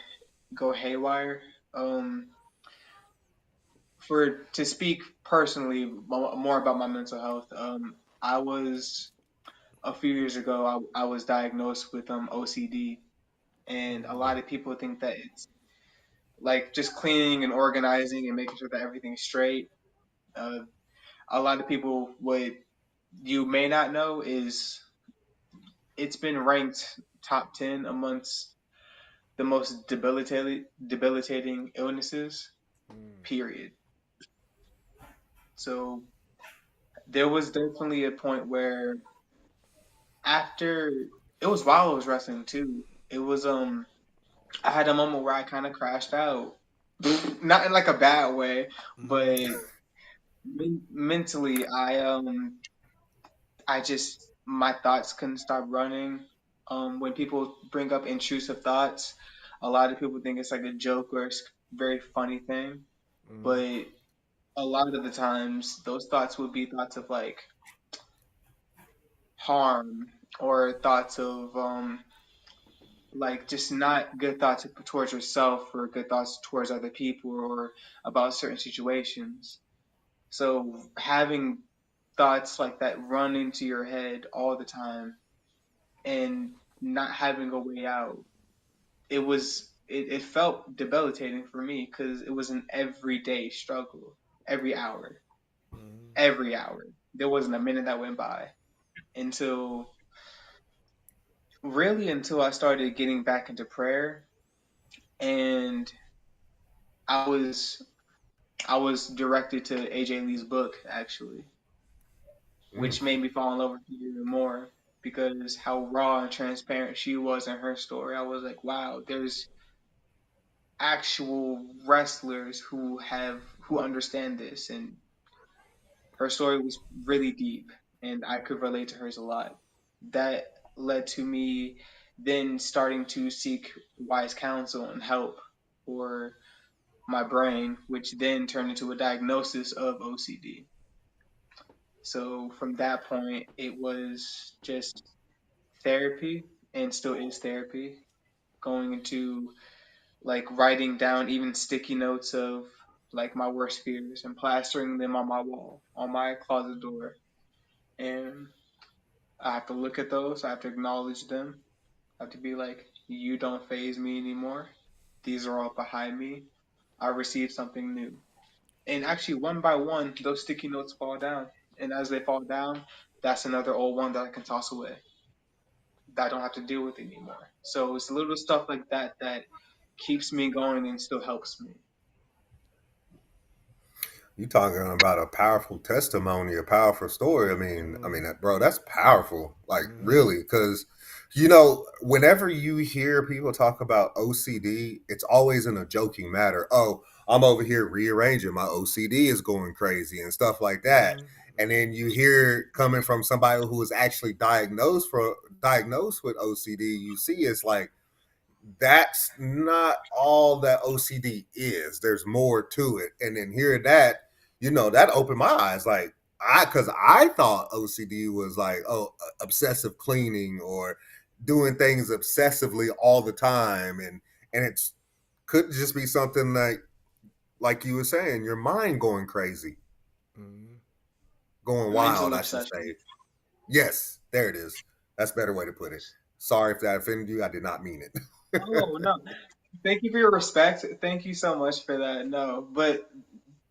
go haywire. Um, for to speak personally more about my mental health. I was a few years ago. I was diagnosed with OCD, and a lot of people think that it's like just cleaning and organizing and making sure that everything's straight. Uh, a lot of people, what you may not know is it's been ranked top 10 amongst the most debilitating illnesses. Mm, Period. So there was definitely a point where after it was while I was wrestling too. It was I had a moment where I kind of crashed out, not in like a bad way, mm-hmm, but mentally I just my thoughts couldn't stop running. When people bring up intrusive thoughts, a lot of people think it's like a joke or it's a very funny thing, mm-hmm, but a lot of the times those thoughts would be thoughts of like harm or thoughts of like just not good thoughts towards yourself or good thoughts towards other people or about certain situations. So having thoughts like that run into your head all the time and not having a way out, it felt debilitating for me because it was an everyday struggle, every hour, mm-hmm, every hour. There wasn't a minute that went by until really until I started getting back into prayer and I was I was directed to AJ Lee's book actually, Mm. which made me fall in love with her even more because how raw and transparent she was in her story. I was like, wow, there's actual wrestlers who understand this, and her story was really deep, and I could relate to hers a lot. That led to me then starting to seek wise counsel and help for my brain, which then turned into a diagnosis of OCD. So from that point, it was just therapy and still is therapy. Going into like writing down even sticky notes of like my worst fears and plastering them on my wall, on my closet door. And I have to look at those, I have to acknowledge them. I have to be like, you don't phase me anymore. These are all behind me. I received something new. And actually, one by one, those sticky notes fall down. And as they fall down, that's another old one that I can toss away that I don't have to deal with anymore. So it's little stuff like that that keeps me going and still helps me. You talking about a powerful testimony, a powerful story. Bro, that's powerful. Like Mm-hmm. really, because whenever you hear people talk about OCD, it's always in a joking matter. Oh, I'm over here rearranging. My OCD is going crazy and stuff like that. And then you hear coming from somebody who is actually diagnosed with OCD, you see it's like that's not all that OCD is. There's more to it. And then hearing that, that opened my eyes. Like because I thought OCD was like, oh, obsessive cleaning or doing things obsessively all the time. And it's could just be something like you were saying, your mind going crazy, Mm-hmm. going wild, Mental I should obsession. say. Yes, there it is. That's a better way to put it. Sorry if that offended you. I did not mean it. Oh no. Thank you for your respect. Thank you so much for that. No, but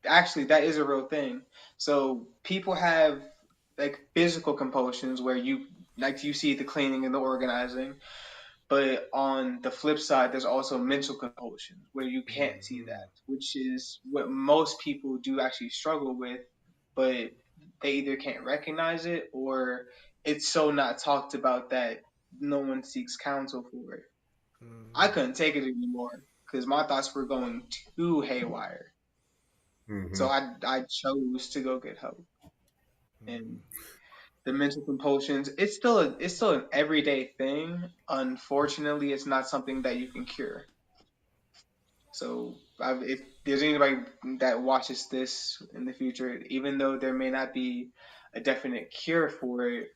actually that is a real thing. So people have like physical compulsions where you see the cleaning and the organizing, but on the flip side there's also mental compulsions where you can't see that, which is what most people do actually struggle with, but they either can't recognize it or it's so not talked about that no one seeks counsel for it. I Mm-hmm. couldn't take it anymore because my thoughts were going too haywire. Hmm. So I chose to go get help. And the mental compulsions, it's still an everyday thing. Unfortunately, it's not something that you can cure. So if there's anybody that watches this in the future, even though there may not be a definite cure for it,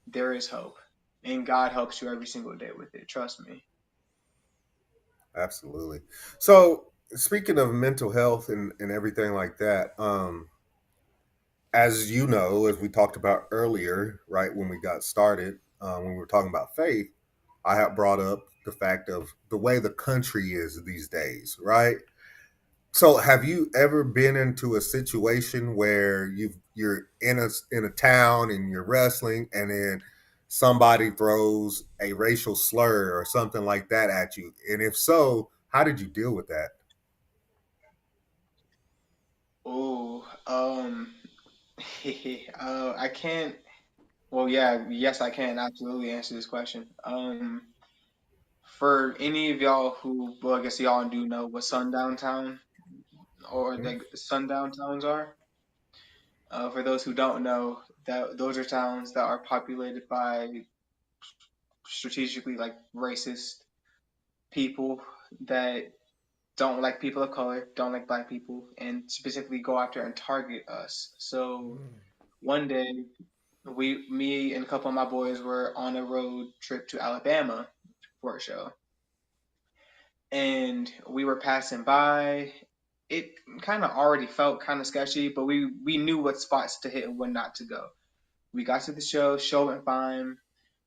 there is hope, and God helps you every single day with it. Trust me. Absolutely. So speaking of mental health and everything like that, as you know, as we talked about earlier, right when we got started, when we were talking about faith, I have brought up the fact of the way the country is these days, right? So, have you ever been into a situation where you're in a town and you're wrestling, and then somebody throws a racial slur or something like that at you? And if so, how did you deal with that? Oh, I can't. Well, yeah, yes, I can absolutely answer this question. For any of y'all who, well, I guess y'all do know what sundown town or Hmm? like sundown towns are. For those who don't know, that those are towns that are populated by strategically like racist people that don't like people of color, don't like black people, and specifically go after and target us. So one day, me and a couple of my boys were on a road trip to Alabama for a show, and we were passing by. It kind of already felt kind of sketchy, but we knew what spots to hit and when not to go. We got to the show, show went fine.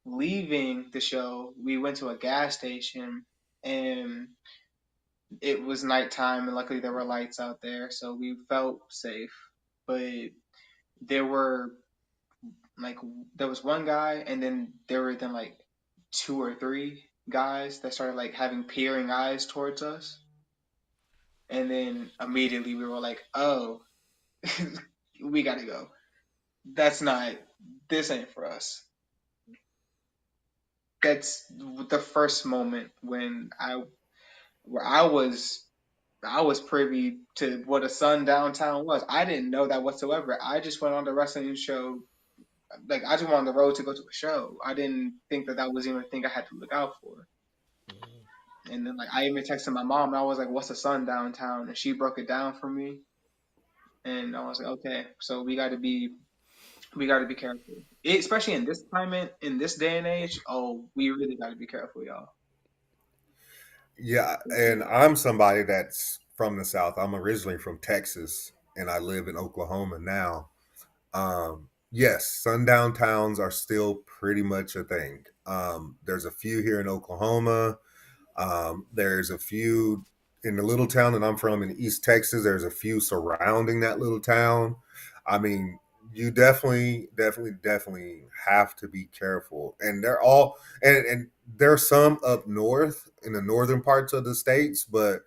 Leaving the show, we went to a gas station, and it was nighttime, and luckily there were lights out there, so we felt safe. But there were like there was one guy, and then there were then like two or three guys that started like having peering eyes towards us, and then immediately we were like, "Oh, we gotta go. That's not. This ain't for us." That's the first moment when where I was privy to what a sundown town was. I didn't know that whatsoever. I just went on the wrestling show. Like I just went on the road to go to a show. I didn't think that that was even a thing I had to look out for. And then like I even texted my mom and I was like, "What's a sundown town?" And she broke it down for me. And I was like, "Okay, so we got to be careful, especially in this climate, in this day and age. Oh, we really got to be careful, y'all." Yeah, and I'm somebody that's from the South. I'm originally from Texas, and I live in Oklahoma now. Yes, sundown towns are still pretty much a thing. There's a few here in Oklahoma. There's a few in the little town that I'm from in East Texas. There's a few surrounding that little town. I mean, you definitely have to be careful. And they're all and there's some up north in the northern parts of the states, but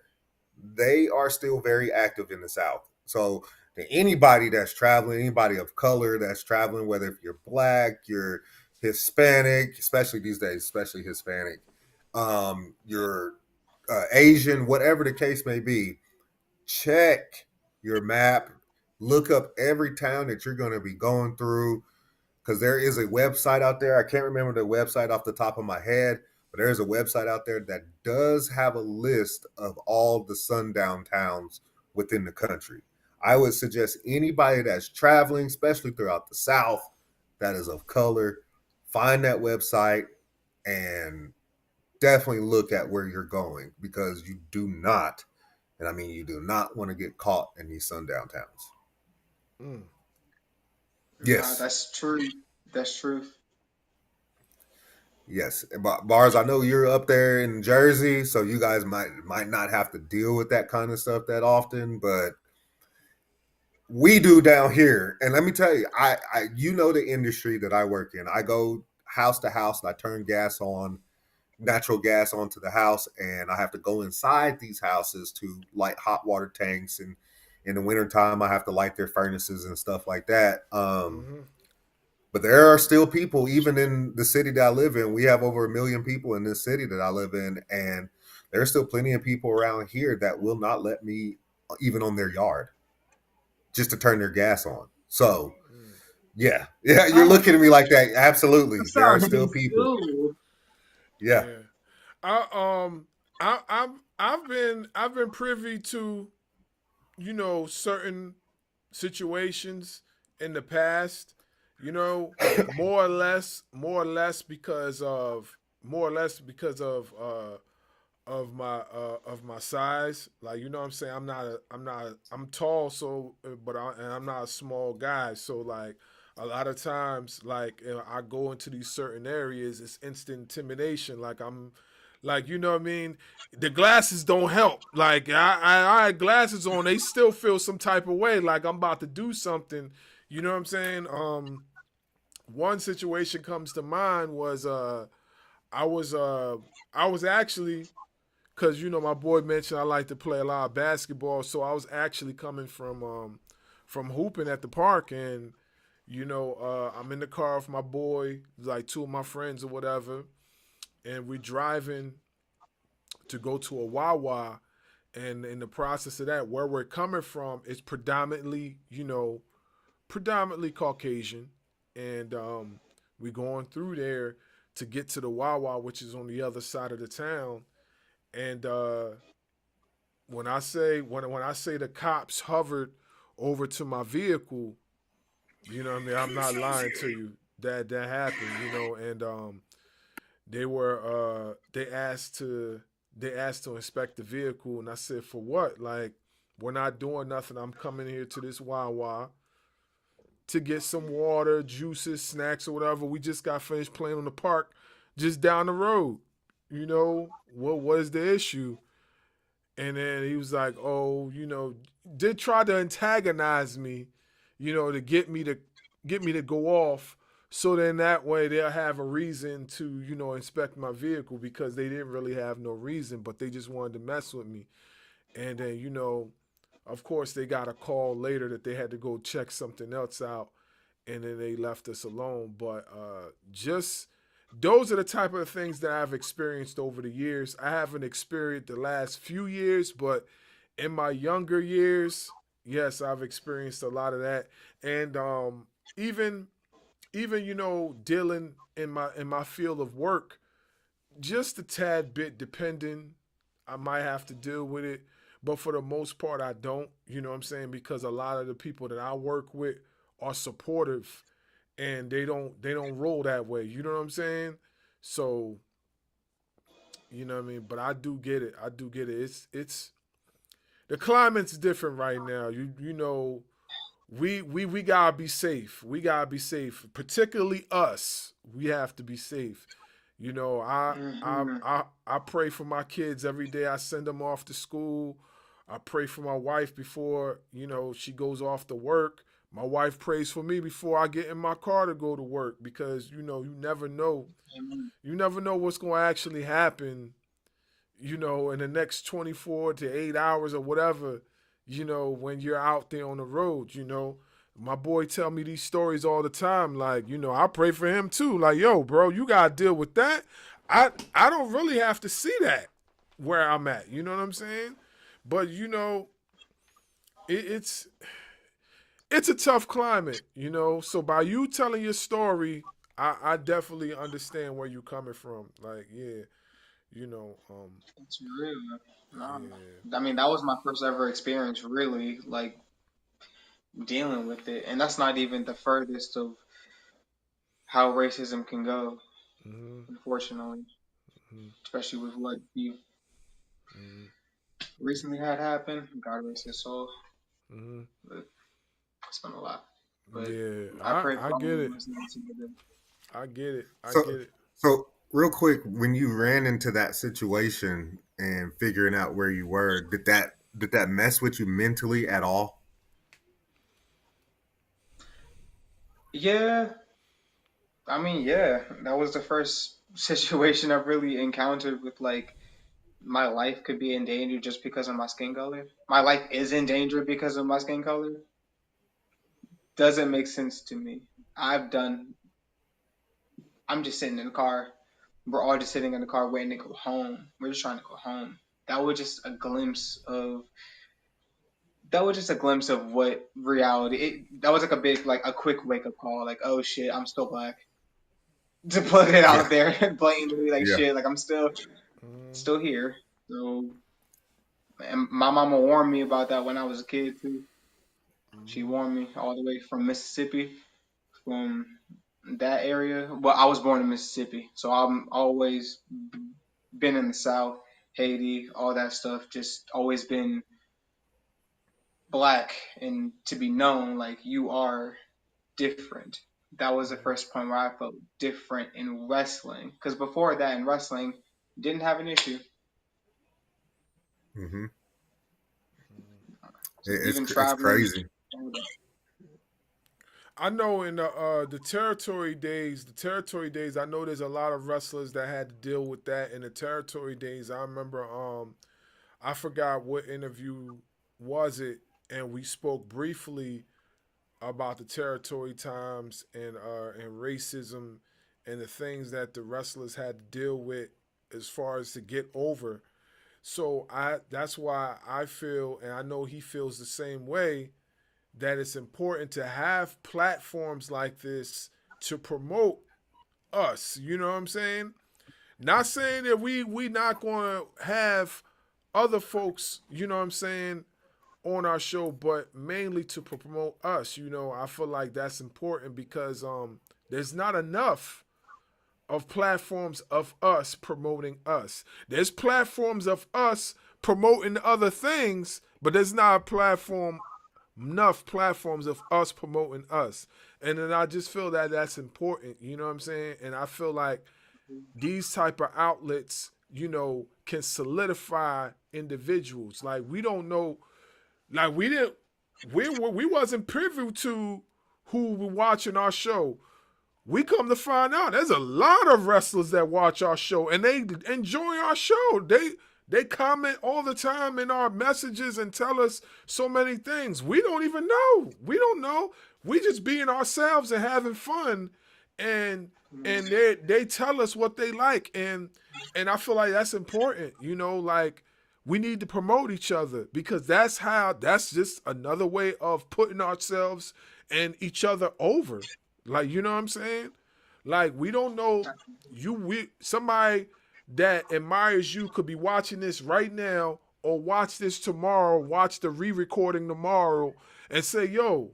they are still very active in the South. So to anybody that's traveling, anybody of color that's traveling, whether if you're black, you're Hispanic, especially these days, especially Hispanic, you're Asian, whatever the case may be, check your map, look up every town that you're going to be going through, because there is a website out there. I can't remember the website off the top of my head, but there is a website out there that does have a list of all the sundown towns within the country. I would suggest anybody that's traveling, especially throughout the South, that is of color, find that website and definitely look at where you're going, because you do not, and I mean you do not want to get caught in these sundown towns. Mm. Nah, Yes. that's true. That's truth. Yes, Bars. I know you're up there in Jersey, so you guys might not have to deal with that kind of stuff that often, but we do down here. And let me tell you, I you know the industry that I work in. I go house to house and I turn gas on, natural gas onto the house, and I have to go inside these houses to light hot water tanks, and in the wintertime I have to light their furnaces and stuff like that. Mm-hmm. But there are still people, even in the city that I live in. We have over 1 million people in this city that I live in, and there's still plenty of people around here that will not let me even on their yard just to turn their gas on. So, Mm. yeah, you're Oh, looking at me like that. that Absolutely, there are still sounds people. cool. Yeah, Yeah. I've been privy to, certain situations in the past, more or less of my size. Like, what I'm saying, I'm tall, so and I'm not a small guy, so like a lot of times, like, I go into these certain areas, it's instant intimidation. Like, I'm like, what I mean, the glasses don't help. Like, I had glasses on, they still feel some type of way, like I'm about to do something. You know what I'm saying? One situation comes to mind was I was uh I was actually, because my boy mentioned I like to play a lot of basketball, so I was actually coming from hooping at the park, and I'm in the car with my boy, like two of my friends or whatever, and we're driving to go to a Wawa, and in the process of that, where we're coming from is predominantly Caucasian, and we going through there to get to the Wawa, which is on the other side of the town, and when I say the cops hovered over to my vehicle, what I mean, I'm not lying to you. That happened, and they asked to inspect the vehicle, and I said, for what? Like, we're not doing nothing. I'm coming here to this Wawa to get some water, juices, snacks, or whatever. We just got finished playing on the park just down the road. What is the issue? And then he was like, "Oh, did try to antagonize me, to get me to go off, so then that way they'll have a reason to, inspect my vehicle, because they didn't really have no reason, but they just wanted to mess with me." And then, of course, they got a call later that they had to go check something else out, and then they left us alone. But just those are the type of things that I've experienced over the years. I haven't experienced the last few years, but in my younger years, yes, I've experienced a lot of that. And even even dealing in my field of work, just a tad bit depending, I might have to deal with it, but for the most part I don't. You know what I'm saying? Because a lot of the people that I work with are supportive, and they don't roll that way. You know what I'm saying? So, you know what I mean? But I do get it. I do get it. It's the climate's different right now. We gotta be safe. We gotta be safe. Particularly us. We have to be safe. I I Hmm. I I pray for my kids every day. I send them off to school. I pray for my wife before she goes off to work. My wife prays for me before I get in my car to go to work, because you never know. Amen. You never know what's going to actually happen. In the next 24 to 8 hours or whatever. when you're out there on the road. My boy tell me these stories all the time. Like, I pray for him too. Like, yo, bro, you gotta deal with that. I don't really have to see that where I'm at. You know what I'm saying? But it's a tough climate. So by you telling your story, I definitely understand where you're coming from. Like, yeah, It's real. No, yeah. I mean that was my first ever experience, really, like dealing with it, and that's not even the furthest of how racism can go. Mm-hmm, Unfortunately, mm-hmm, especially with what you mm-hmm, recently had happen. God rest his soul. mm-hmm. But it's been a lot. But Yeah, I pray I for all get of it. us together. I get it. I So, get it. so real quick, when you ran into that situation and figuring out where you were, did that mess with you mentally at all? Yeah, I mean, yeah, that was the first situation I've really encountered with like my life could be in danger just because of my skin color. My life is in danger because of my skin color. Doesn't make sense to me. I've done. I'm just sitting in the car. We're all just sitting in the car waiting to go home. We're just trying to go home. That was just a glimpse of. That was just a glimpse of what reality. That was like a big, like a quick wake up call. Like, oh shit, I'm still black. To put it Yeah, out there blatantly, like yeah. shit, like I'm Mm-hmm, still here. So, and my mama warned me about that when I was a kid too. She mm-hmm, warned me all the way from Mississippi, from that area. Well, I was born in Mississippi, so I'm always been in the South, Haiti, all that stuff. Just always been black, and to be known like you are different. That was the first point where I felt different in wrestling. Because before that, in wrestling, didn't have an issue. hmm So even it's traveling, crazy. I know in the territory days, I know there's a lot of wrestlers that had to deal with that in the territory days. I remember, I forgot what interview was it, and we spoke briefly about the territory times and racism and the things that the wrestlers had to deal with as far as to get over. So that's why I feel, and I know he feels the same way, that it's important to have platforms like this to promote us. You know what I'm saying? Not saying that we not going to have other folks, you know what I'm saying, on our show, but mainly to promote us. I feel like that's important because there's not enough of platforms of us promoting us. There's platforms of us promoting other things, but there's not a platform enough platforms of us promoting us. And then I just feel that that's important, you know what I'm saying? And I feel like these type of outlets, can solidify individuals. Like we don't know, like we wasn't privy to who were watching our show. We come to find out there's a lot of wrestlers that watch our show and they enjoy our show. They comment all the time in our messages and tell us so many things. We don't even know. We don't know. We just being ourselves and having fun, and they tell us what they like, and I feel like that's important. Like we need to promote each other because that's just another way of putting ourselves and each other over. Like, you know what I'm saying? Like we don't know we somebody that admires you could be watching this right now or watch this tomorrow, watch the re-recording tomorrow and say, "Yo,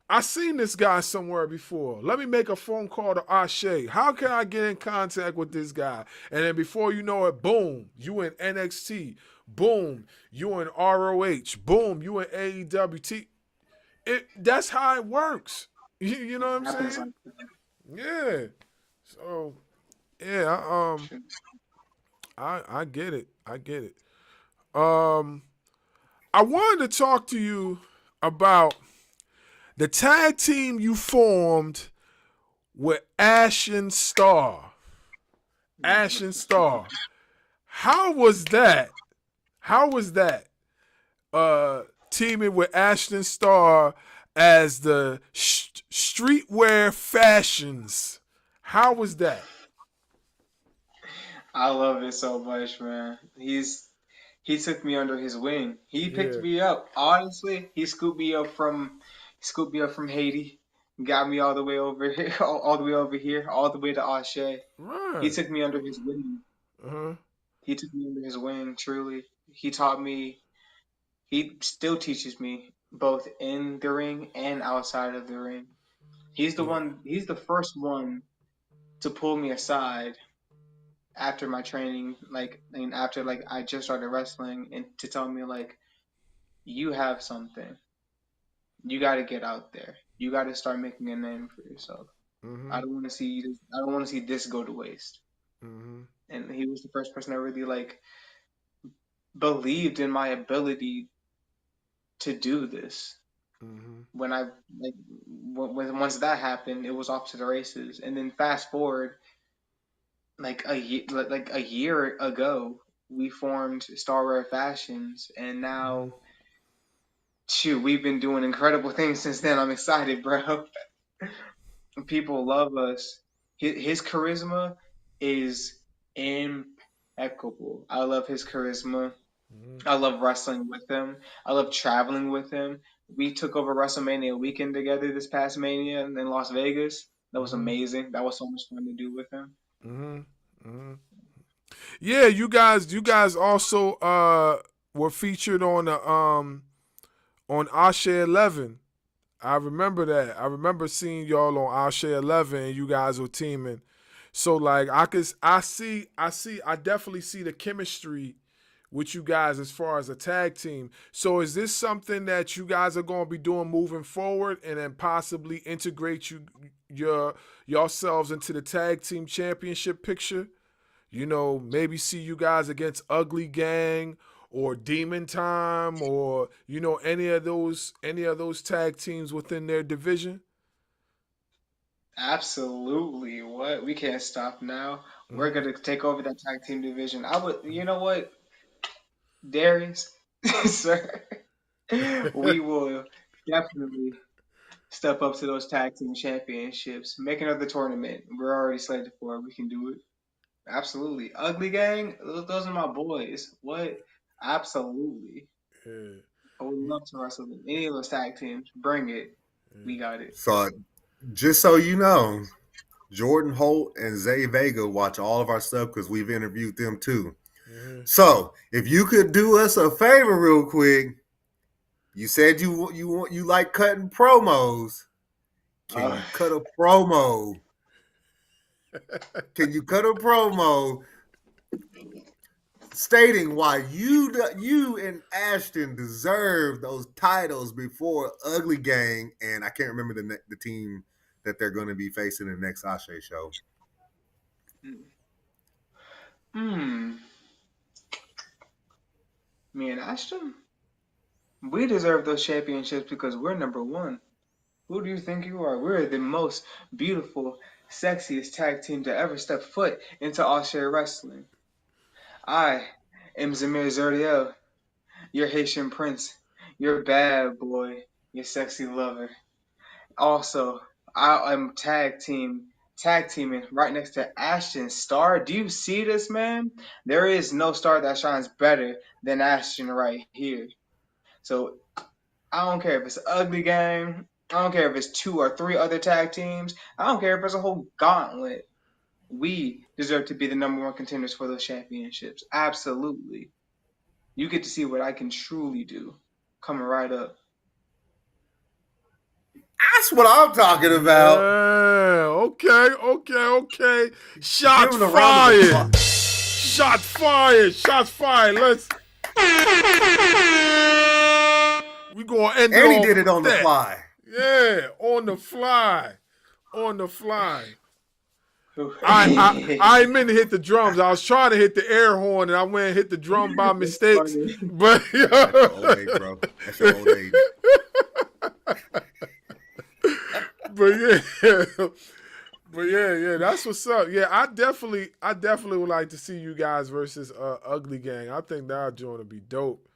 I seen this guy somewhere before. Let me make a phone call to Ashe. How can I get in contact with this guy?" And then before you know it, boom, you in NXT. Boom, you in ROH. Boom, you in AEW. That's how it works. You know what I'm happens saying? like Yeah. So yeah, that. I get it. I get it. Um, I wanted to talk to you about the tag team you formed with Ashen Star. Ashen Star. How was that? How was that? Uh, teaming with Ashton Starr as the streetwear fashions. How was that? I love it so much, man. He took me under his wing. He picked Yeah. me up. Honestly, he scooped me up from Haiti, got me all the way over here, all the way over here, all the way to Ashe. He Right. took me under his wing. Uh-huh. He took me under his wing. Truly, he taught me. He still teaches me both in the ring and outside of the ring. He's the Yeah. one. He's the first one to pull me aside after my training, like, and after like I just started wrestling, and to tell me like, you have something. You got to get out there. You got to start making a name for yourself. Mm-hmm. I don't want to see this. I don't want to see this go to waste. Mm-hmm. And he was the first person that really like believed in my ability to do this. Mm-hmm. When I like when once that happened, it was off to the races. And then fast forward like a year ago, we formed Starwear Fashions, and Mm-hmm. now shoot, we've been doing incredible things since then. I'm excited, bro. People love us. His charisma is impeccable. I love his charisma. Mm-hmm. I love wrestling with him. I love traveling with him. We took over WrestleMania weekend together this past Mania in Las Vegas. That was Mm-hmm. amazing. That was so much fun to do with him. Mm-hmm. Mm-hmm. Yeah, you guys also were featured on the on Ashe 11. I remember that. I remember seeing y'all on Ashe 11 and you guys were teaming. So like I definitely see the chemistry with you guys as far as a tag team. So is this something that you guys are going to be doing moving forward and then possibly integrate yourselves into the tag team championship picture? You know, maybe see you guys against Ugly Gang or Demon Time or any of those tag teams within their division. Absolutely. What? We can't stop now. We're Mm-hmm. gonna take over that tag team division. I would, you know what, Darius, sir, we will definitely step up to those tag team championships. Make another tournament. We're already slated for it. We can do it. Absolutely. Ugly Gang, those are my boys. What? Absolutely. Yeah. I would love to wrestle them. Any of those tag teams, bring it. We got it. So just so you know, Jordan Holt and Zay Vega watch all of our stuff because we've interviewed them too. Mm-hmm. So if you could do us a favor real quick, you said you like cutting promos. Can Uh, you cut a promo? Can you cut a promo stating why you and Ashton deserve those titles before Ugly Gang and I can't remember the team that they're going to be facing in the next Ashe show. hmm. Me and Ashton, we deserve those championships because we're number one. Who do you think you are? We're the most beautiful, sexiest tag team to ever step foot into ASE Wrestling. I am Zamir Zuriell, your Haitian prince, your bad boy, your sexy lover. Also, I am tag teaming right next to Ashton Star. Do you see this, man? There is no star that shines better than Ashton right here. So I don't care if it's Ugly Gang. I don't care if it's two or three other tag teams. I don't care if it's a whole gauntlet. We deserve to be the number one contenders for those championships. Absolutely. You get to see what I can truly do. Coming right up. That's what I'm talking about. Yeah. Okay. Okay. Okay. Give Shots him a round of fired. applause. Shots fired. Shots fired. Let's. We gonna end it And he off did it with on the that. fly. Yeah, on the fly. On the fly. I meant to hit the drums. I was trying to hit the air horn and I went and hit the drum by That's mistakes. funny. But That's your old age, bro. That's your old age. yeah. But yeah, that's what's up. Yeah, I definitely would like to see you guys versus Ugly Gang. I think that joint would be dope.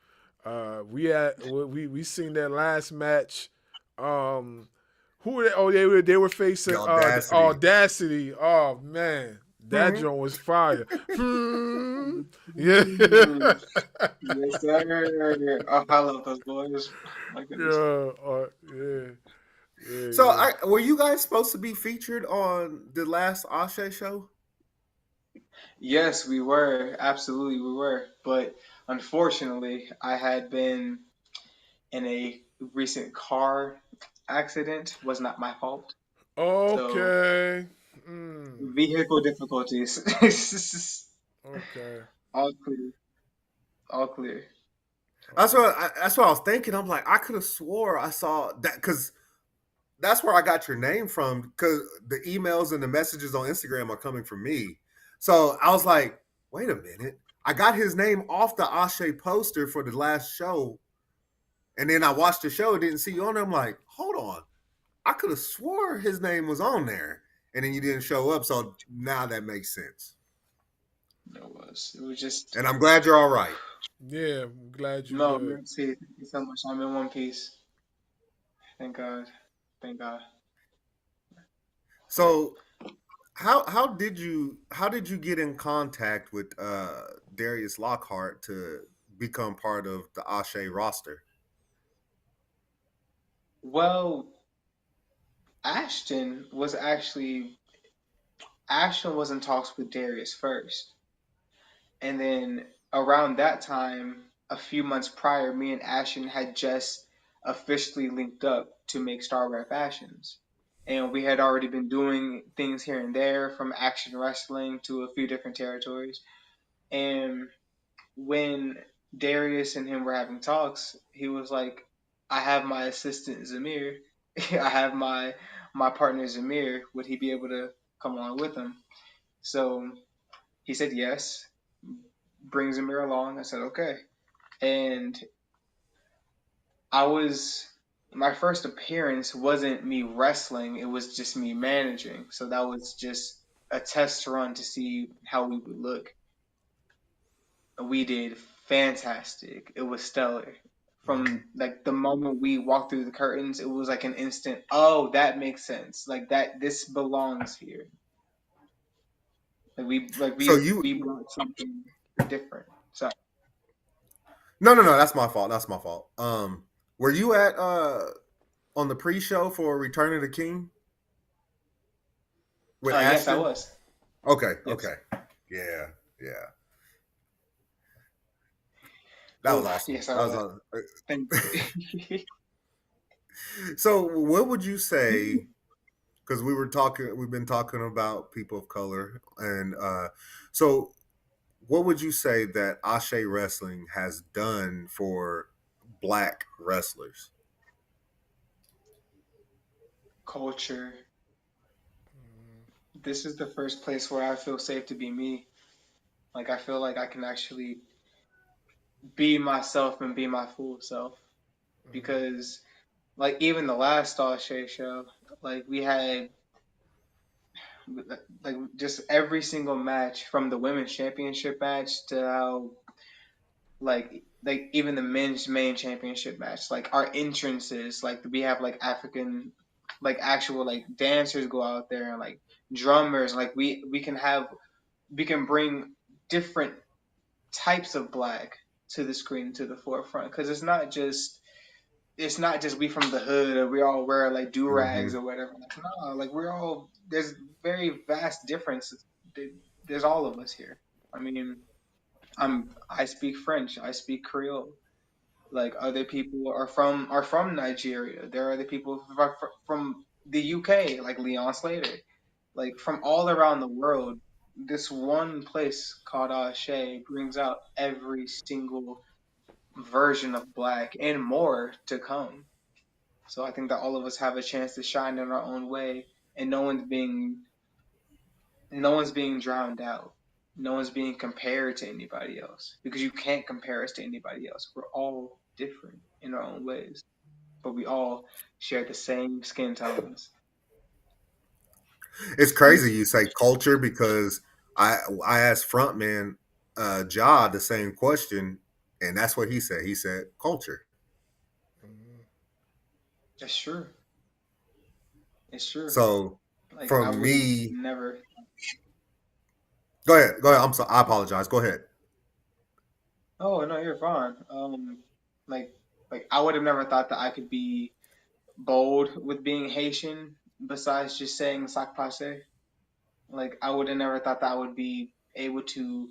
We seen that last match. Who were they? Oh, they were The facing the audacity. Audacity. Oh man, that Mhm. joint was fire. Yeah. Yes, sir. Oh, I love those boys. My goodness. Yeah, yeah, So, yeah. were you guys supposed to be featured on the last Ashe show? Yes, we were. Absolutely, we were. But unfortunately, I had been in a recent car accident. Was not my fault. So, Okay. Mm, vehicle difficulties. okay. All clear. All clear. That's what I was thinking. I'm like, I could have swore I saw that because that's where I got your name from. Because the emails and the messages on Instagram are coming from me. So I was like, wait a minute. I got his name off the Ashe poster for the last show, and then I watched the show, didn't see you on there. I'm like, hold on. I could have swore his name was on there, and then you didn't show up. So now that makes sense. It was. It was just And I'm glad you're all right. Yeah, I'm glad you no. good. Mercy. Thank you so much. I'm in one piece. Thank God. Thank God. But So how did you get in contact with Darius Lockhart to become part of the Ashe roster? well, Ashton was actually Ashton was in talks with Darius first, and then around that time, a few months prior, me and Ashton had just officially linked up to make Starwear Fashions. And we had already been doing things here and there, from action wrestling to a few different territories. And when Darius and him were having talks, he was like, "I have my assistant Zamir, I have my partner Zamir. Would he be able to come along with him?" So he said yes. Bring Zamir along. I said okay, and I was my first appearance wasn't me wrestling; it was just me managing. So that was just a test run to see how we would look. We did fantastic. It was stellar. Mhm. From like the moment we walked through the curtains, it was like an instant, oh, that makes sense. Like that this belongs here. Like we like So we you we brought something different. So no, that's my fault. That's my fault. Were you at on the pre-show for Return of the King with yes, I Ashton? was. Okay, Yes. okay. Yeah, yeah. That was Oh, awesome. yes, I That was was. Thank you. so what would you say, because we've been talking about people of color, and so what would you say that Ashe Wrestling has done for black wrestlers? Culture. This is the first place where I feel safe to be me. Like I feel like I can actually be myself and be my full self. Because like even the last Star Shea show, like we had like just every single match from the women's championship match to how like even the men's main championship match, like our entrances, like we have like African like actual like dancers go out there and like drummers, like we can bring different types of black to the screen to the forefront because it's not just we from the hood or we all wear like do rags Hmm. or whatever. Like, no, like we're all there's very vast differences. There's all of us here. I mean, I speak French. I speak Creole. Like other people are from Nigeria. There are other people from the UK, like Leon Slater. Like from all around the world, this one place called Ashe brings out every single version of black and more to come. So I think that all of us have a chance to shine in our own way, and no one's being drowned out. No one's being compared to anybody else because you can't compare us to anybody else. We're all different in our own ways, but we all share the same skin tones. It's crazy you say culture because I asked frontman Ja the same question, And that's what he said. He said culture. Mm-hmm. That's true. It's true. So Like for I would have me, never. go ahead. Go ahead. I'm sorry. I apologize. Go ahead. Oh no, you're fine. Like I would have never thought that I could be bold with being Haitian. Besides just saying sac passe, like I would have never thought that I would be able to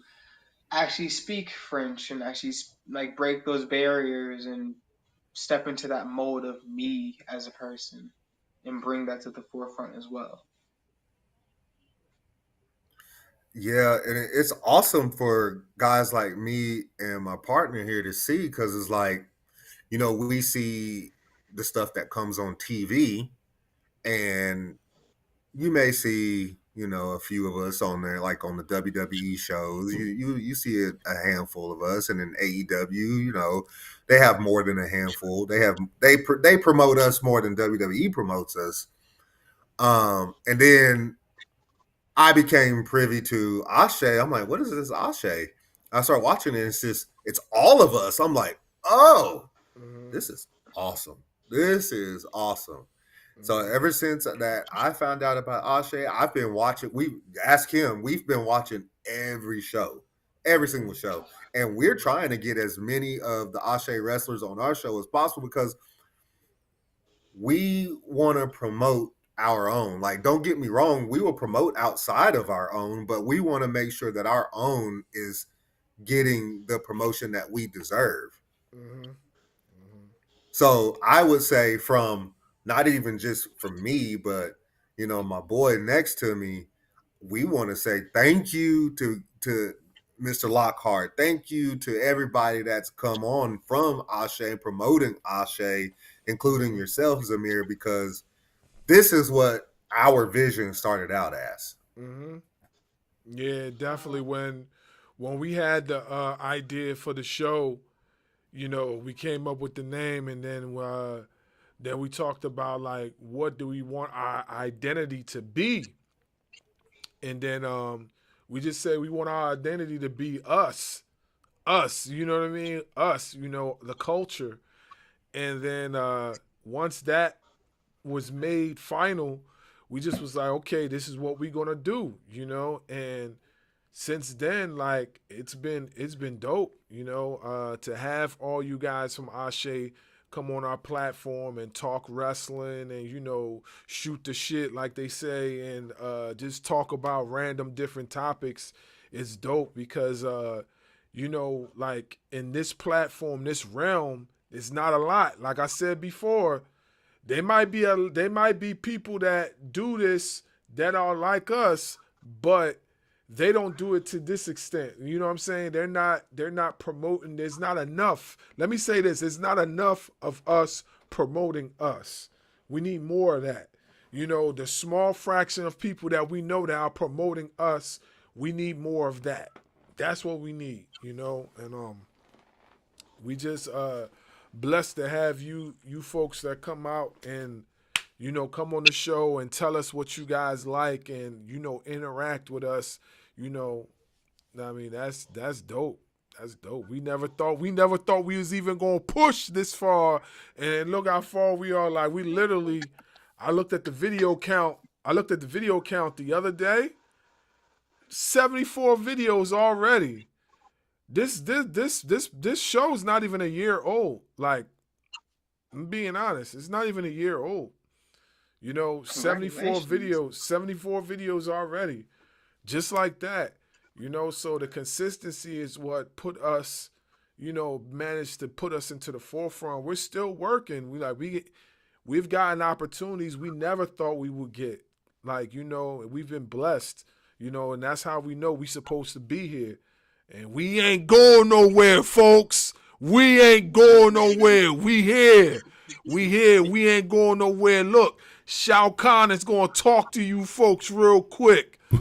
actually speak French and actually like break those barriers and step into that mode of me as a person and bring that to the forefront as well. Yeah, and it's awesome for guys like me and my partner here to see because it's like, we see the stuff that comes on TV, and you may see, a few of us on there, like on the WWE shows. You see a handful of us, and in AEW, they have more than a handful. They promote us more than WWE promotes us. And then I became privy to Ashe. I'm like, what is this Ashe? I start watching it. It's all of us. I'm like, oh, Mm-hmm. this is awesome. This is awesome. So Mm-hmm. ever since that I found out about Ashe, I've been watching. We ask him. We've been watching every show, every single show, and we're trying to get as many of the Ashe wrestlers on our show as possible because we want to promote our own. Like, don't get me wrong, we will promote outside of our own, but we want to make sure that our own is getting the promotion that we deserve. Mm-hmm. So I would say from not even just from me, but my boy next to me, we want to say thank you to Mr. Lockhart. Thank you to everybody that's come on from Ashe, promoting Ashe, including Mm-hmm. yourself, Zamir, because this is what our vision started out as. Mm-hmm. Yeah, definitely. When we had the idea for the show, we came up with the name, and then we talked about like what do we want our identity to be, and then we just said we want our identity to be us, us. You know what I mean? Us. The culture, and then once that was made final, we just was like, okay, this is what we gonna do, and since then, like it's been dope, to have all you guys from Ashe come on our platform and talk wrestling and shoot the shit like they say and just talk about random different topics. It's dope because like in this platform, this realm, it's not a lot. Like I said before, they might be people that do this that are like us, but they don't do it to this extent. You know what I'm saying? They're not promoting. There's not enough. Let me say this, there's not enough of us promoting us. We need more of that. The small fraction of people that we know that are promoting us, we need more of that. That's what we need, and we just blessed to have you folks that come out and come on the show and tell us what you guys like and interact with us. you know I mean, that's dope. That's dope. We never thought we was even gonna push this far, and look how far we are. Like we literally, I looked at the video count. I looked at the video count the other day. 74 videos already. This show's not even a year old. Like, I'm being honest, it's not even a year old. 74 Congratulations. videos, 74 videos already. Just like that. So the consistency is what put us, managed to put us into the forefront. We're still working. We've gotten opportunities we never thought we would get. Like, we've been blessed, and that's how we know we supposed to be here. And we ain't going nowhere, folks. We ain't going nowhere. We here. We here. We ain't going nowhere. Look, Shao Kahn is going to talk to you folks real quick. We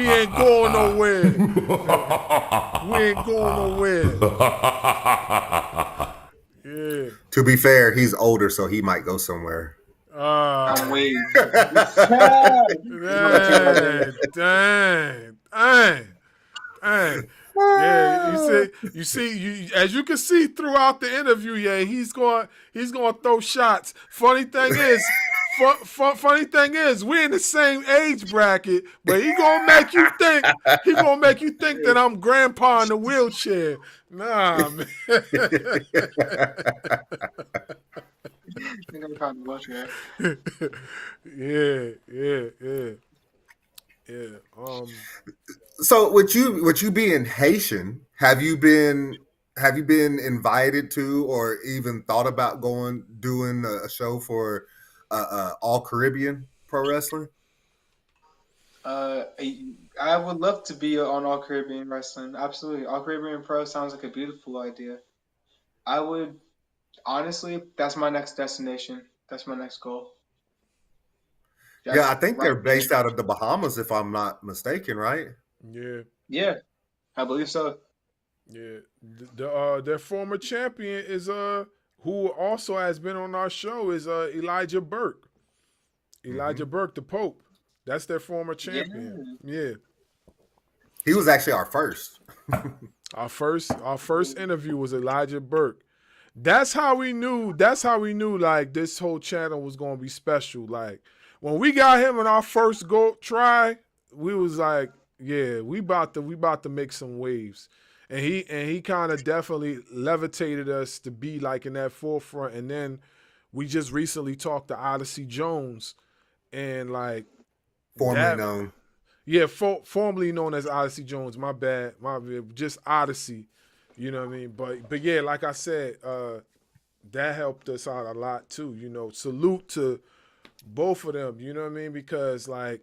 ain't going nowhere. We ain't going nowhere. Yeah. To be fair, he's older, so he might go somewhere. I'm Uh, waiting. dang, dang, dang, dang. Yeah, as you can see throughout the interview, yeah, he's going to throw shots. Funny thing is, we're in the same age bracket, but he gonna make you think. That I'm grandpa in the wheelchair. Nah, man. They're gonna find the wheelchair. Yeah. So with you being Haitian, have you been invited to or even thought about doing a show for all Caribbean pro wrestling? I would love to be on All Caribbean Wrestling. Absolutely, All Caribbean Pro sounds like a beautiful idea. I would honestly, that's my next destination. That's my next goal. Yeah, That's I think they're right there. based out of the Bahamas, if I'm not mistaken, right? Yeah. Yeah, I believe so. Yeah, their former champion is who also has been on our show is Elijah Burke. Mm-hmm. Elijah Burke, the Pope. That's their former Yeah. champion. Yeah. He was actually our first. Our first interview was Elijah Burke. That's how we knew like this whole channel was gonna be special. Like when we got him in our first go try, we was like, yeah, we about to make some waves. And he kind of definitely levitated us to be like in that forefront. And then we just recently talked to Odyssey Jones, and like Formerly that, known. yeah, formerly known as Odyssey Jones. My bad, just Odyssey. You know what I mean? But yeah, like I said, that helped us out a lot too. You know, salute to both of them. You know what I mean? Because like,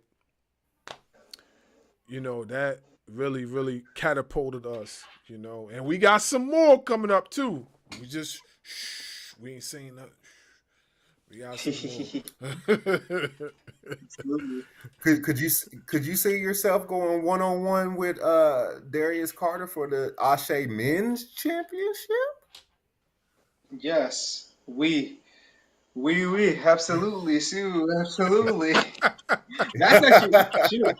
you know, that really, really catapulted us. You know, and we got some more coming up too. We ain't saying nothing. We got some more. Absolutely. Could you see yourself going 1-on-1 with Darius Carter for the ASE Men's Championship? Yes, we, absolutely, Sue, absolutely. That's actually shoot.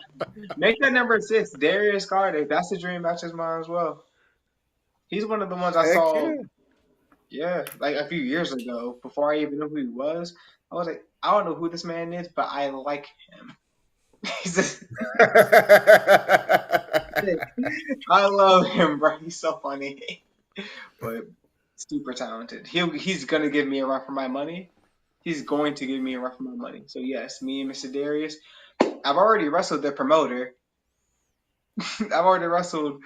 Make that number 6, Darius Carter. That's a dream match of mine as well. He's one of the ones I Heck saw. yeah. Yeah, like a few years ago, before I even knew who he was. I was like, I don't know who this man is, but I like him. He's just, I love him, bro. He's so funny, but super talented. He's gonna give me a run for my money. He's going to give me a run for my money. So yes, me and Mr. Darius. I've already wrestled the promoter. I've already wrestled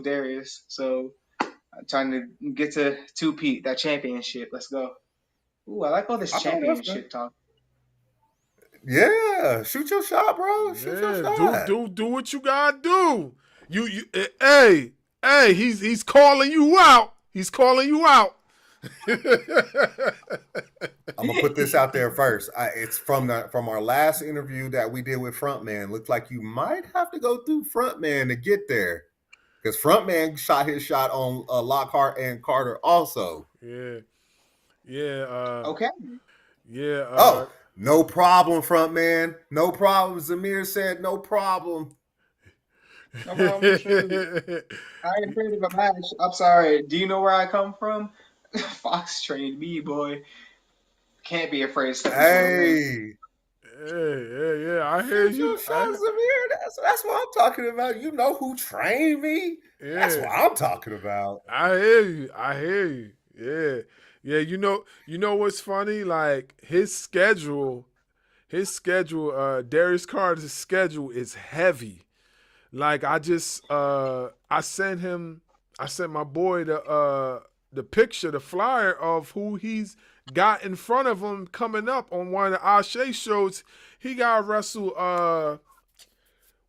Darius. So I'm trying to get to 2-peat, that championship. Let's go. Ooh, I like all this I know that's good. championship talk. Yeah, shoot your shot, bro. Shoot your Yeah, shot. do what you gotta do. Hey, he's calling you out. He's calling you out. I'm gonna put this out there first. It's from our last interview that we did with Frontman. Looks like you might have to go through Frontman to get there, because Frontman shot his shot on Lockhart and Carter also. Yeah. Okay. Yeah. No problem, Frontman. No problem. Zamir said no problem. No problem. I ain't afraid of a match. I'm sorry. Do you know where I come from? Fox trained me, boy. Can't be afraid of stepping into a ring. Yeah. I hear you. Zamir. That's what I'm talking about. You know who trained me? Yeah. That's what I'm talking about. I hear you. Yeah. Yeah, you know what's funny? Like his schedule, Darius Carter's schedule is heavy. Like I sent my boy the picture, the flyer of who he's got in front of him coming up on one of the ASE shows. He got wrestle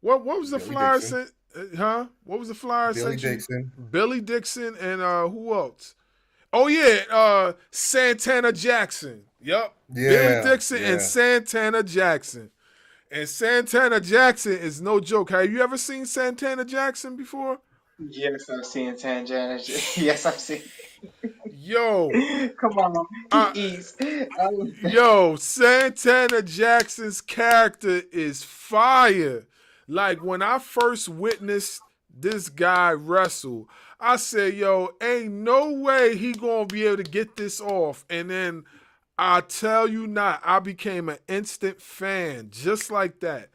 what was the Billy flyer Dixon. sent? Huh? What was the flyer Billy sent you? Dixon. Billy Dixon and who else? Oh yeah, Santana Jackson. Yup. Yeah, Billy Dixon yeah. and Santana Jackson. And Santana Jackson is no joke. Have you ever seen Santana Jackson before? Yes, I've seen Tanjana. Yes, I've seen. Yo, Come on, he eats. yo, Santana Jackson's character is fire. Like when I first witnessed this guy wrestle. I said, yo, ain't no way he gonna be able to get this off. And then I tell you not, I became an instant fan just like that.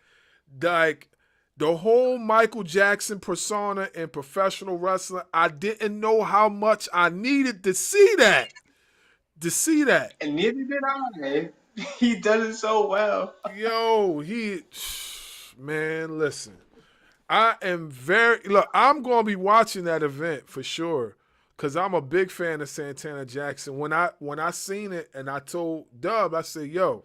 Like the whole Michael Jackson persona in professional wrestling, I didn't know how much I needed to see that. To see that. And neither did I. He does it so well. Yo, man, listen. I am very look. I'm gonna be watching that event for sure, cause I'm a big fan of Santana Jackson. When I seen it and I told Dub, I said, "Yo,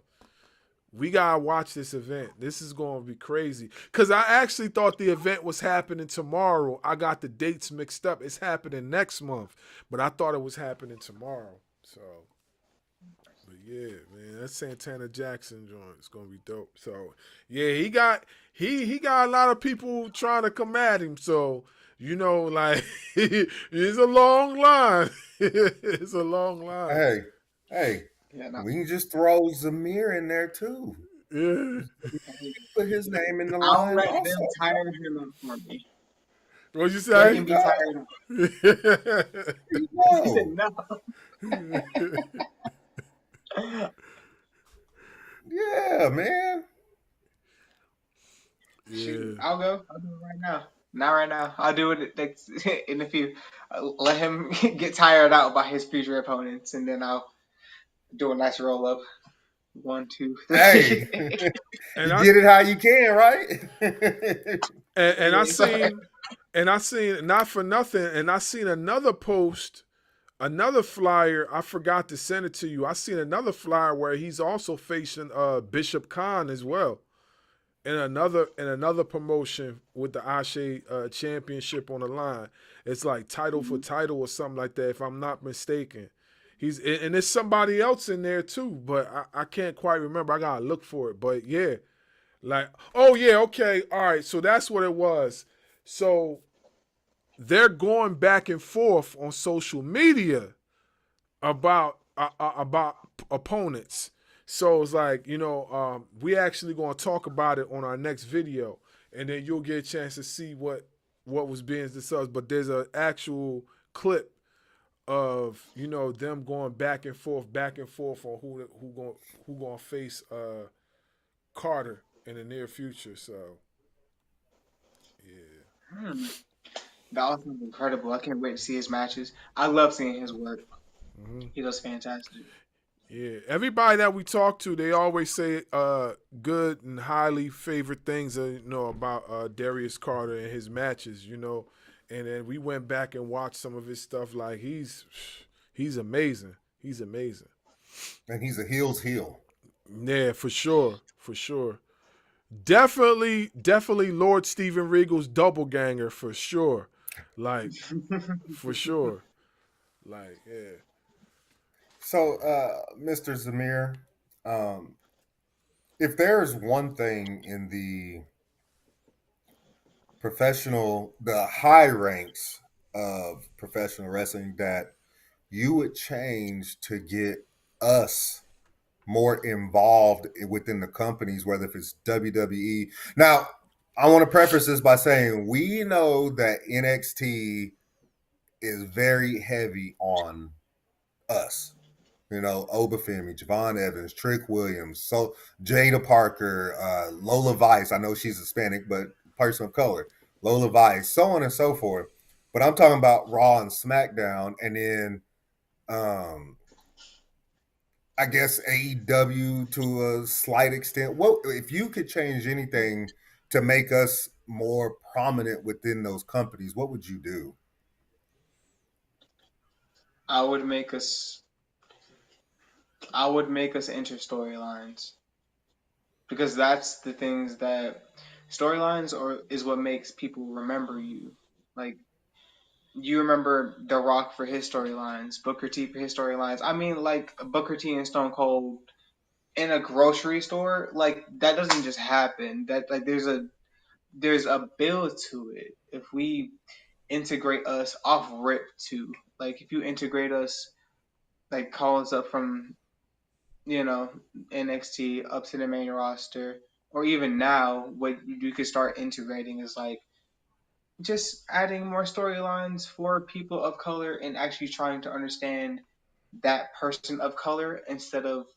we gotta watch this event. This is gonna be crazy." Cause I actually thought the event was happening tomorrow. I got the dates mixed up. It's happening next month, but I thought it was happening tomorrow. So, but yeah, man, that Santana Jackson joint is gonna be dope. So yeah, he got a lot of people trying to come at him. So like it's a long line. It's a long line. Hey, hey, Yeah, no. we can just throw Zamir in there too. Yeah. Put his name in the I'll line let also. them tire him up for me. What'd you Let There say? you him be go. tired. There you He said go. no. Yeah, man. Shoot, Yeah. I'll go. I'll do it right now. Not right now. I'll do it next in a few. Let him get tired out by his future opponents, and then I'll do a nice roll up. One, two, Hey, three. And you I get it how you can, right? and I Yeah, sorry. seen not for nothing, and I seen another post, another flyer. I forgot to send it to you. I seen another flyer where he's also facing Bishop Khan as well in another promotion with the ASE championship on the line. It's like title for title or something like that, if I'm not mistaken. And there's somebody else in there too, but I can't quite remember. I gotta look for it. But yeah, like, oh yeah, okay, all right. So that's what it was. So they're going back and forth on social media about opponents. So it's like we actually going to talk about it on our next video, and then you'll get a chance to see what was being discussed. But there's an actual clip of them going back and forth on who going to face Carter in the near future. So yeah. Hmm. That was incredible. I can't wait to see his matches. I love seeing his work. Hmm. He does fantastic. Yeah, everybody that we talk to, they always say good and highly favorite things, about Darius Carter and his matches, And then we went back and watched some of his stuff. Like he's amazing. He's amazing. And he's a heel's heel. Yeah, for sure, for sure. Definitely, Lord Steven Regal's double ganger for sure. Like for sure. Like yeah. So, Mr. Zamir, um, if there's one thing in the high ranks of professional wrestling that you would change to get us more involved within the companies, whether if it's WWE. Now, I want to preface this by saying we know that NXT is very heavy on us. Obafemi, Javon Evans, Trick Williams, so Jada Parker, Lola Vice. I know she's Hispanic, but person of color. Lola Vice, so on and so forth. But I'm talking about Raw and SmackDown, and then I guess AEW to a slight extent. What if you could change anything to make us more prominent within those companies? What would you do? I would make us. I would make us enter storylines because that's the things that storylines or is what makes people remember you. Like you remember The Rock for his storylines, Booker T for his storylines. I mean, like Booker T and Stone Cold in a grocery store, like that doesn't just happen. That like there's a build to it. If we integrate us off rip too, like if you integrate us, like call us up from you know NXT up to the main roster, or even now, what you could start integrating is like just adding more storylines for people of color and actually trying to understand that person of color instead of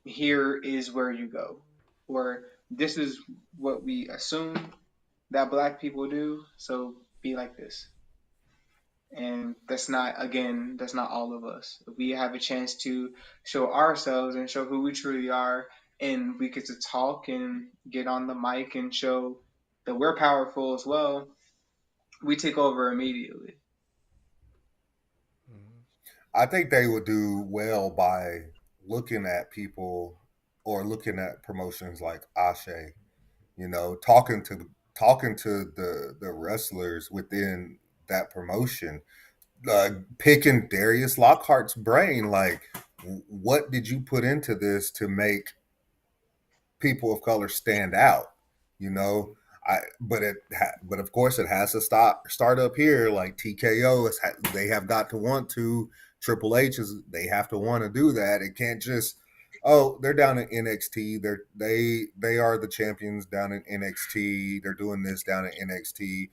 here is where you go, or this is what we assume that black people do, so be like this. And that's not, again, that's not all of us. We have a chance to show ourselves and show who we truly are, and we get to talk and get on the mic and show that we're powerful as well. We take over immediately. I think they would do well by looking at people or looking at promotions like Ashe, talking to the wrestlers within that promotion, picking Darius Lockhart's brain, like what did you put into this to make people of color stand out? You know, but of course it has to start up here. Like TKO, they have got to want to. Triple H is they have to want to do that. It can't just they're down in NXT. They are the champions down in NXT. They're doing this down in NXT.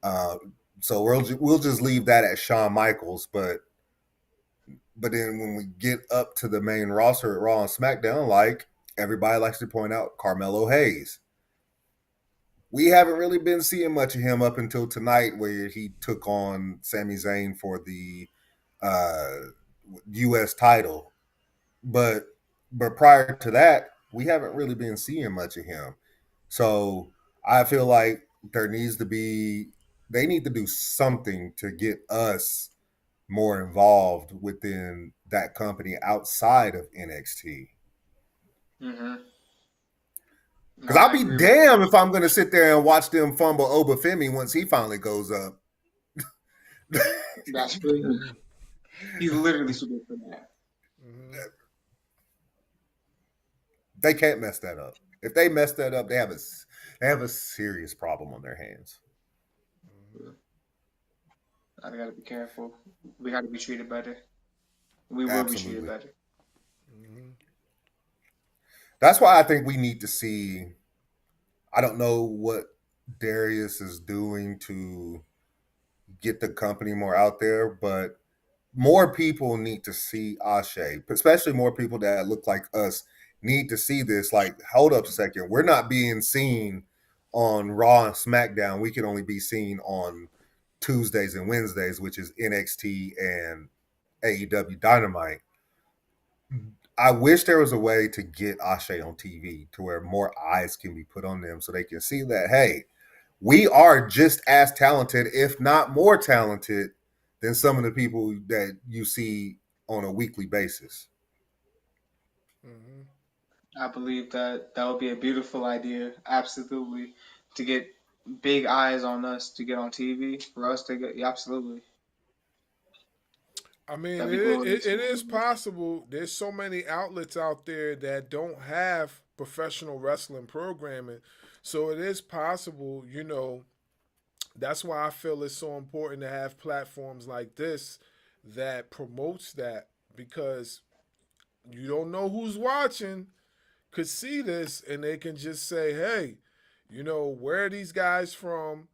Uh, so we'll just leave that at Shawn Michaels. But then when we get up to the main roster at Raw and SmackDown, like everybody likes to point out, Carmelo Hayes. We haven't really been seeing much of him up until tonight, where he took on Sami Zayn for the uh, U.S. title. But prior to that, we haven't really been seeing much of him. So I feel like they need to do something to get us more involved within that company outside of NXT. Mm-hmm. No, Because I'll I be agree with damned if I'm going to sit there and watch them fumble Obafemi once he finally goes up. that. That's true. He's literally super for that. They can't mess that up. If they mess that up, they have a serious problem on their hands. I gotta be careful. We gotta be treated better. We will be treated Absolutely. better. That's why I think we need to see. I don't know what Darius is doing to get the company more out there, but more people need to see Ashe, especially more people that look like us need to see this. Like, hold up a second. We're not being seen on Raw and SmackDown. We can only be seen on Tuesdays and Wednesdays, which is NXT and AEW Dynamite. I wish there was a way to get Ashe on TV to where more eyes can be put on them so they can see that, hey, we are just as talented, if not more talented, than some of the people that you see on a weekly basis. I believe that that would be a beautiful idea. Absolutely, to get big eyes on us to get on TV for us to get. Yeah, absolutely, I mean, that'd be glorious. it is possible. There's so many outlets out there that don't have professional wrestling programming. So it is possible, that's why I feel it's so important to have platforms like this that promotes that, because you don't know who's watching could see this and they can just say, hey, where are these guys from?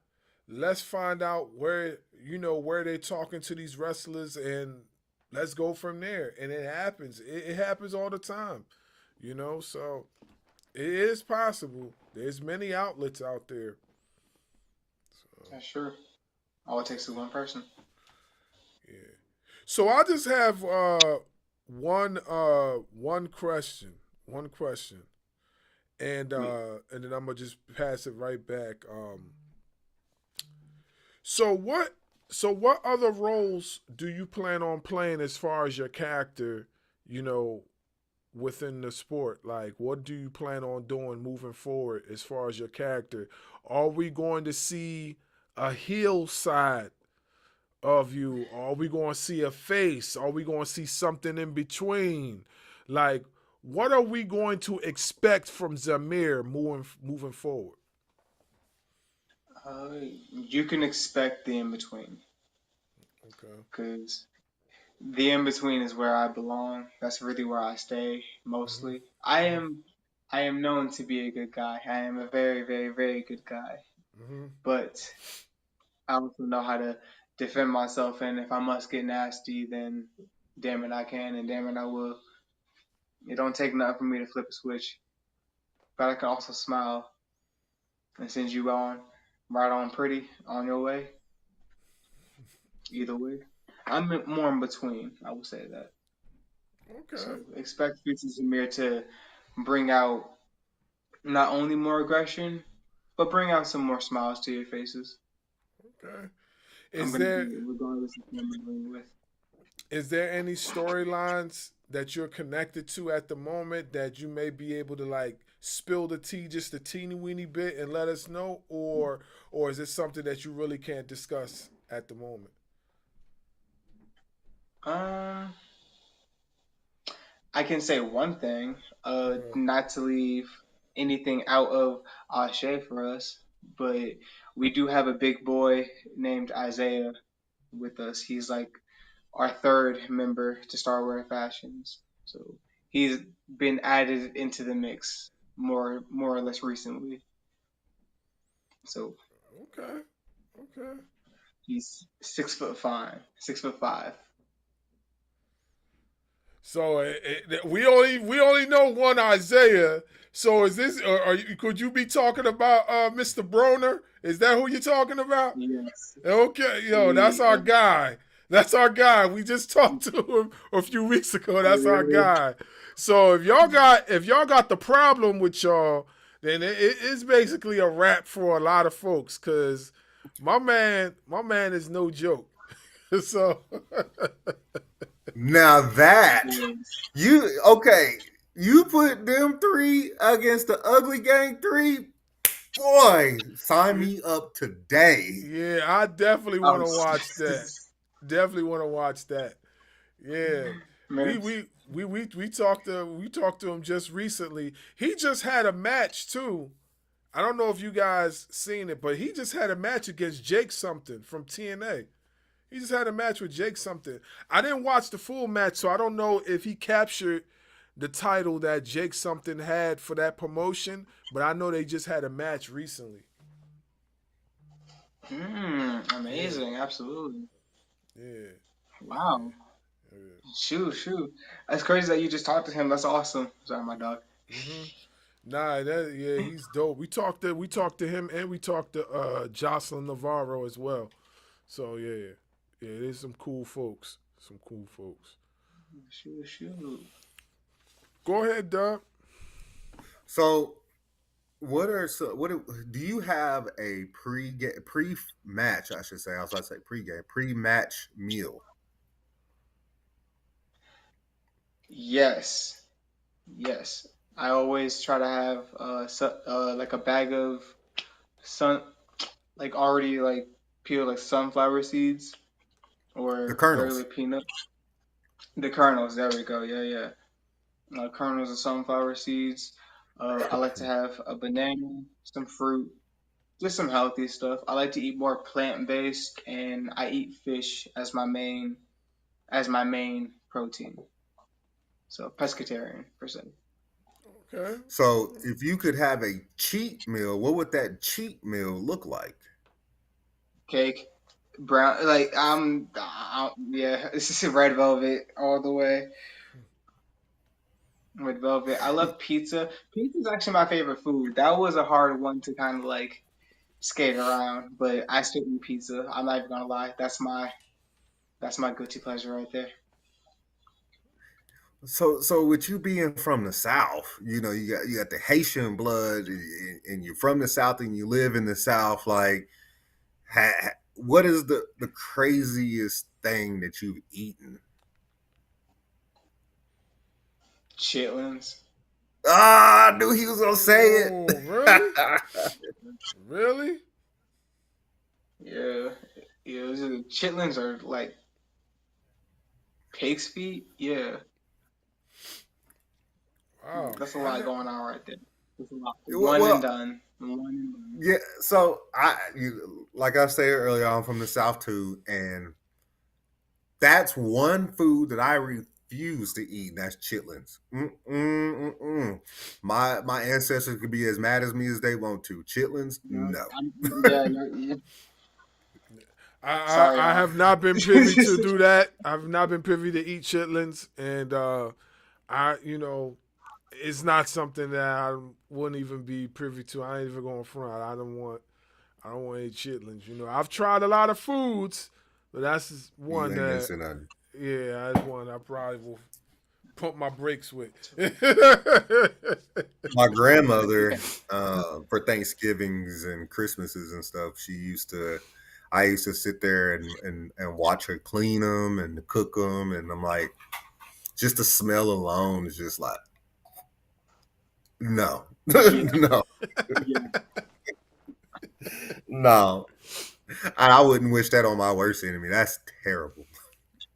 Let's find out where they're talking to these wrestlers, and let's go from there. And it happens. It happens all the time, so it is possible. There's many outlets out there. That's true. All it takes is one person. Yeah. So I just have one question. One question. And then I'm gonna just pass it right back. So what other roles do you plan on playing as far as your character, you know, within the sport? Like, what do you plan on doing moving forward as far as your character? Are we going to see a heel side of you? Are we going to see a face? Are we going to see something in between? Like, what are we going to expect from Zamir moving forward? You can expect the in between, Okay. because the in between is where I belong. That's really where I stay Mm-hmm. mostly. I am known to be a good guy. I am a very, very, very good guy. Mm-hmm. but I also know how to defend myself. And if I must get nasty, then damn it, I can, and damn it, I will. It don't take nothing for me to flip a switch, but I can also smile and send you on right on pretty on your way. Either way, I'm more in between. I would say that. Okay. So expect Future Zamir to bring out not only more aggression, but bring out some more smiles to your faces. Okay. I'm Is gonna there be regardless of who I'm dealing with. is there any storylines that you're connected to at the moment that you may be able to like spill the tea just a teeny weeny bit and let us know, or is it something that you really can't discuss at the moment? Um, I can say one thing, Uh-huh. not to leave anything out of Ashe for us, but we do have a big boy named Isaiah with us. He's like our third member to Star Wearing Fashions. So he's been added into the mix more or less recently. So Okay. Okay. he's 6'5", 6'5". So we only know one Isaiah. So is this? Are you? Could you be talking about Mr. Broner? Is that who you're talking about? Yes, Okay, yo, that's we our guy. That's our guy. We just talked to him a few weeks ago. That's our really guy. So if y'all got the problem with y'all, then it's basically a wrap for a lot of folks. Cause my man is no joke. So Now that is. you okay, you put them three against the Ugly Gang three. Boy, sign me up today. yeah, I definitely I want to was watch that. Definitely want to watch that. Yeah, we man. we we talked to him just recently. He just had a match too. I don't know if you guys seen it, but he just had a match against Jake something from TNA. He just had a match with Jake something. I didn't watch the full match, so I don't know if he captured the title that Jake something had for that promotion, but I know they just had a match recently. Yeah, Amazing, absolutely. yeah, yeah, Wow. yeah. Shoot. That's crazy that you just talked to him. That's awesome. Sorry, my dog. Mm-hmm. Nah, yeah, he's dope. We talked to him and we talked to Jocelyn Navarro as well. So yeah, there's some cool folks. Some cool folks. Shoot. Go ahead, Dub. So, do you have a pre match? I should say. I was about to say pre match meal. Yes, yes. I always try to have like a bag of sun, like already like peeled like sunflower seeds The or regular kernels. peanuts. The kernels. There we go. Yeah. Kernels of sunflower seeds. I like to have a banana, some fruit, just some healthy stuff. I like to eat more plant based, and I eat fish as my main protein. So pescatarian per se. Okay. So, if you could have a cheat meal, what would that cheat meal look like? Cake, brown, like yeah, this is red velvet all the way. Red velvet. I love pizza. Pizza is actually my favorite food. That was a hard one to kind of like skate around, but I still eat pizza. I'm not even gonna lie. That's my guilty pleasure right there. So with you being from the South, you got the Haitian blood, and you're from the South, and you live in the South. Like, what is the craziest thing that you've eaten? Chitlins. Ah, I knew he was gonna say it. Oh, really? Really? Yeah, yeah. Chitlins are like pig's feet. Yeah, Wow. that's a I lot ne- going on right there. That's a lot. One and Well, done. One and done. yeah. So like I said earlier, I'm from the South too, and that's one food that I refuse to eat, and that's chitlins. My ancestors could be as mad as me as they want to. Chitlins, Yeah, no. yeah, sorry, I y'all. have not been privy to do that. I've not been privy to eat chitlins, and I, it's not something that I wouldn't even be privy to. I ain't even going front. I don't want to eat chitlins. I've tried a lot of foods, but that's You one ain't that, missing nothing. yeah, that's one I probably will pump my brakes with. My grandmother, for Thanksgivings and Christmases and stuff, I used to sit there and watch her clean them and cook them, and I'm like, just the smell alone is just like, no, Yeah, no, yeah. no. I wouldn't wish that on my worst enemy. That's terrible.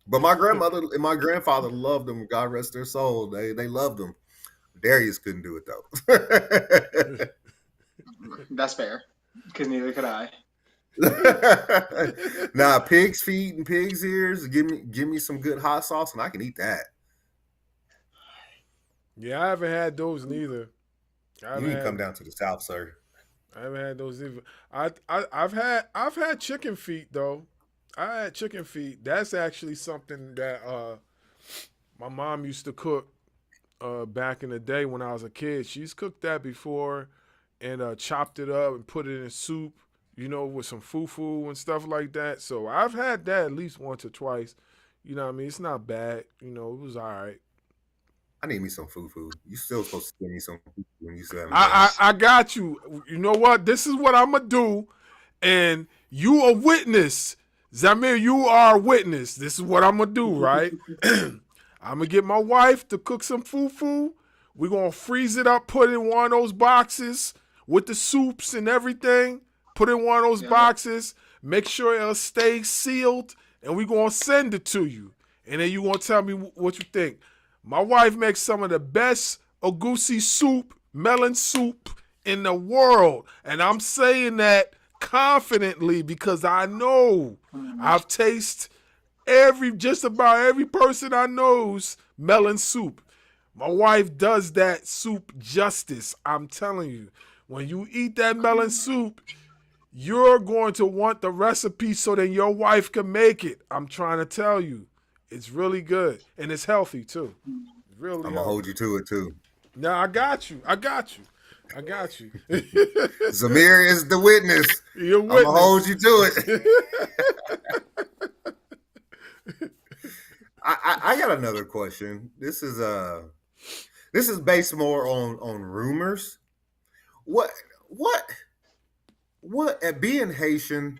But my grandmother and my grandfather loved them. God rest their soul. They loved them. Darius couldn't do it though. That's fair. Because neither could I. Nah, pig's feet and pig's ears. Give me some good hot sauce, and I can eat that. Yeah, I haven't had those neither. I You haven't need to come had down to the south, sir. I haven't had those either. I've had chicken feet though. I had chicken feet. That's actually something that my mom used to cook back in the day when I was a kid. She's cooked that before and chopped it up and put it in soup, with some fufu and stuff like that. So I've had that at least once or twice. You know what I mean? It's not bad. It was all right. I need me some fufu. You still supposed to give me some fufu when you still haven't done it. I got you. You know what? This is what I'm gonna do, and you a witness, Zamir. You are a witness. This is what I'm gonna do, right? I'm gonna get my wife to cook some fufu. We're gonna freeze it up, put it in one of those boxes with the soups and everything. Put it in one of those Yeah. boxes. Make sure it'll stay sealed, and we're gonna send it to you. And then you gonna tell me what you think. My wife makes some of the best agusi soup, melon soup in the world. And I'm saying that confidently because I know Mhm. I've tasted just about every person I know's melon soup. My wife does that soup justice. I'm telling you. When you eat that melon soup, you're going to want the recipe so that your wife can make it. I'm trying to tell you. It's really good. And it's healthy too. It's really I'm gonna hold healthy. you to it too. Now I got you. I got you. I got you. Zamir is the witness. You're a I'm gonna hold witness. you to it. I got another question. This is based more on rumors. What what at being Haitian,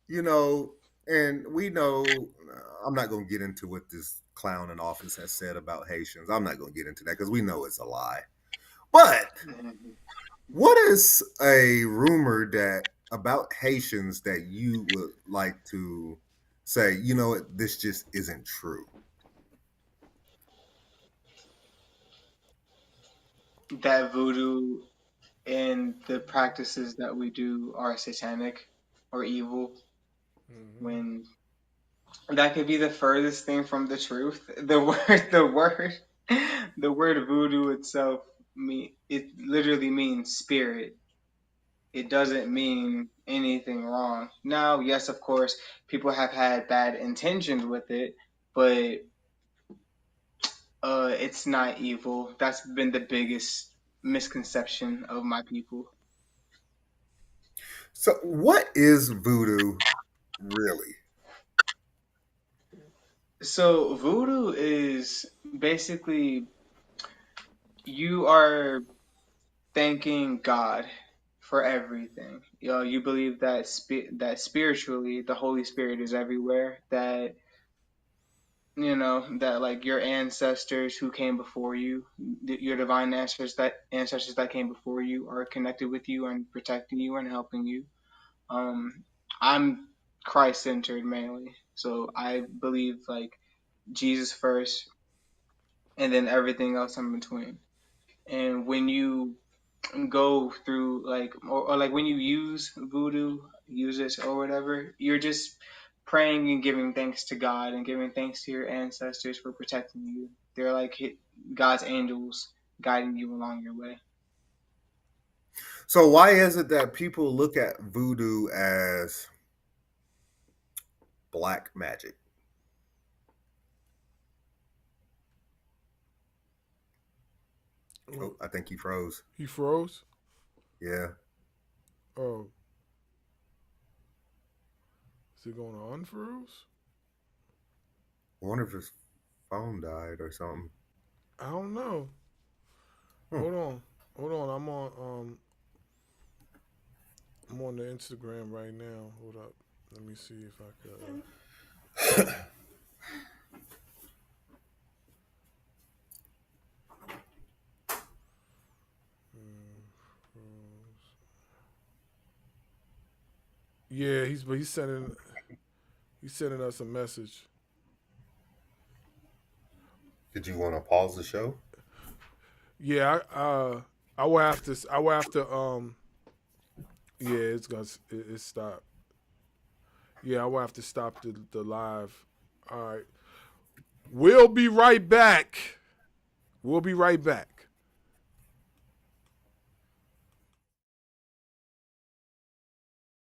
you know, and we know I'm not gonna get into what this clown in office has said about Haitians. I'm not gonna get into that because we know it's a lie. But Mhm. what is a rumor that about Haitians that you would like to say, you know what, this just isn't true? That voodoo and the practices that we do are satanic or evil. Mhm. When that could be the furthest thing from the truth. The word voodoo itself it literally means spirit. It doesn't mean anything wrong. Now, yes, of course, people have had bad intentions with it, but it's not evil. That's been the biggest misconception of my people. So what is voodoo really? So voodoo is basically you are thanking God for everything. You believe that that spiritually the Holy Spirit is everywhere. That like your ancestors who came before you, your divine ancestors that came before you are connected with you and protecting you and helping you. I'm Christ centered mainly, so I believe like Jesus first, and then everything else in between. And when you go through like or like when you use voodoo, use it or whatever, you're just praying and giving thanks to God and giving thanks to your ancestors for protecting you. They're like God's angels guiding you along your way. So why is it that people look at voodoo as black magic? Oh, I think he froze. He froze? Yeah. Oh. Is it going to unfroze? I wonder if his phone died or something. I don't know. Hold on. I'm on the Instagram right now. Hold up. Let me see if I could. Yeah, he's sending us a message. Did you want to pause the show? Yeah, I will have to yeah, it stopped. Yeah, I will have to stop the live. All right. We'll be right back.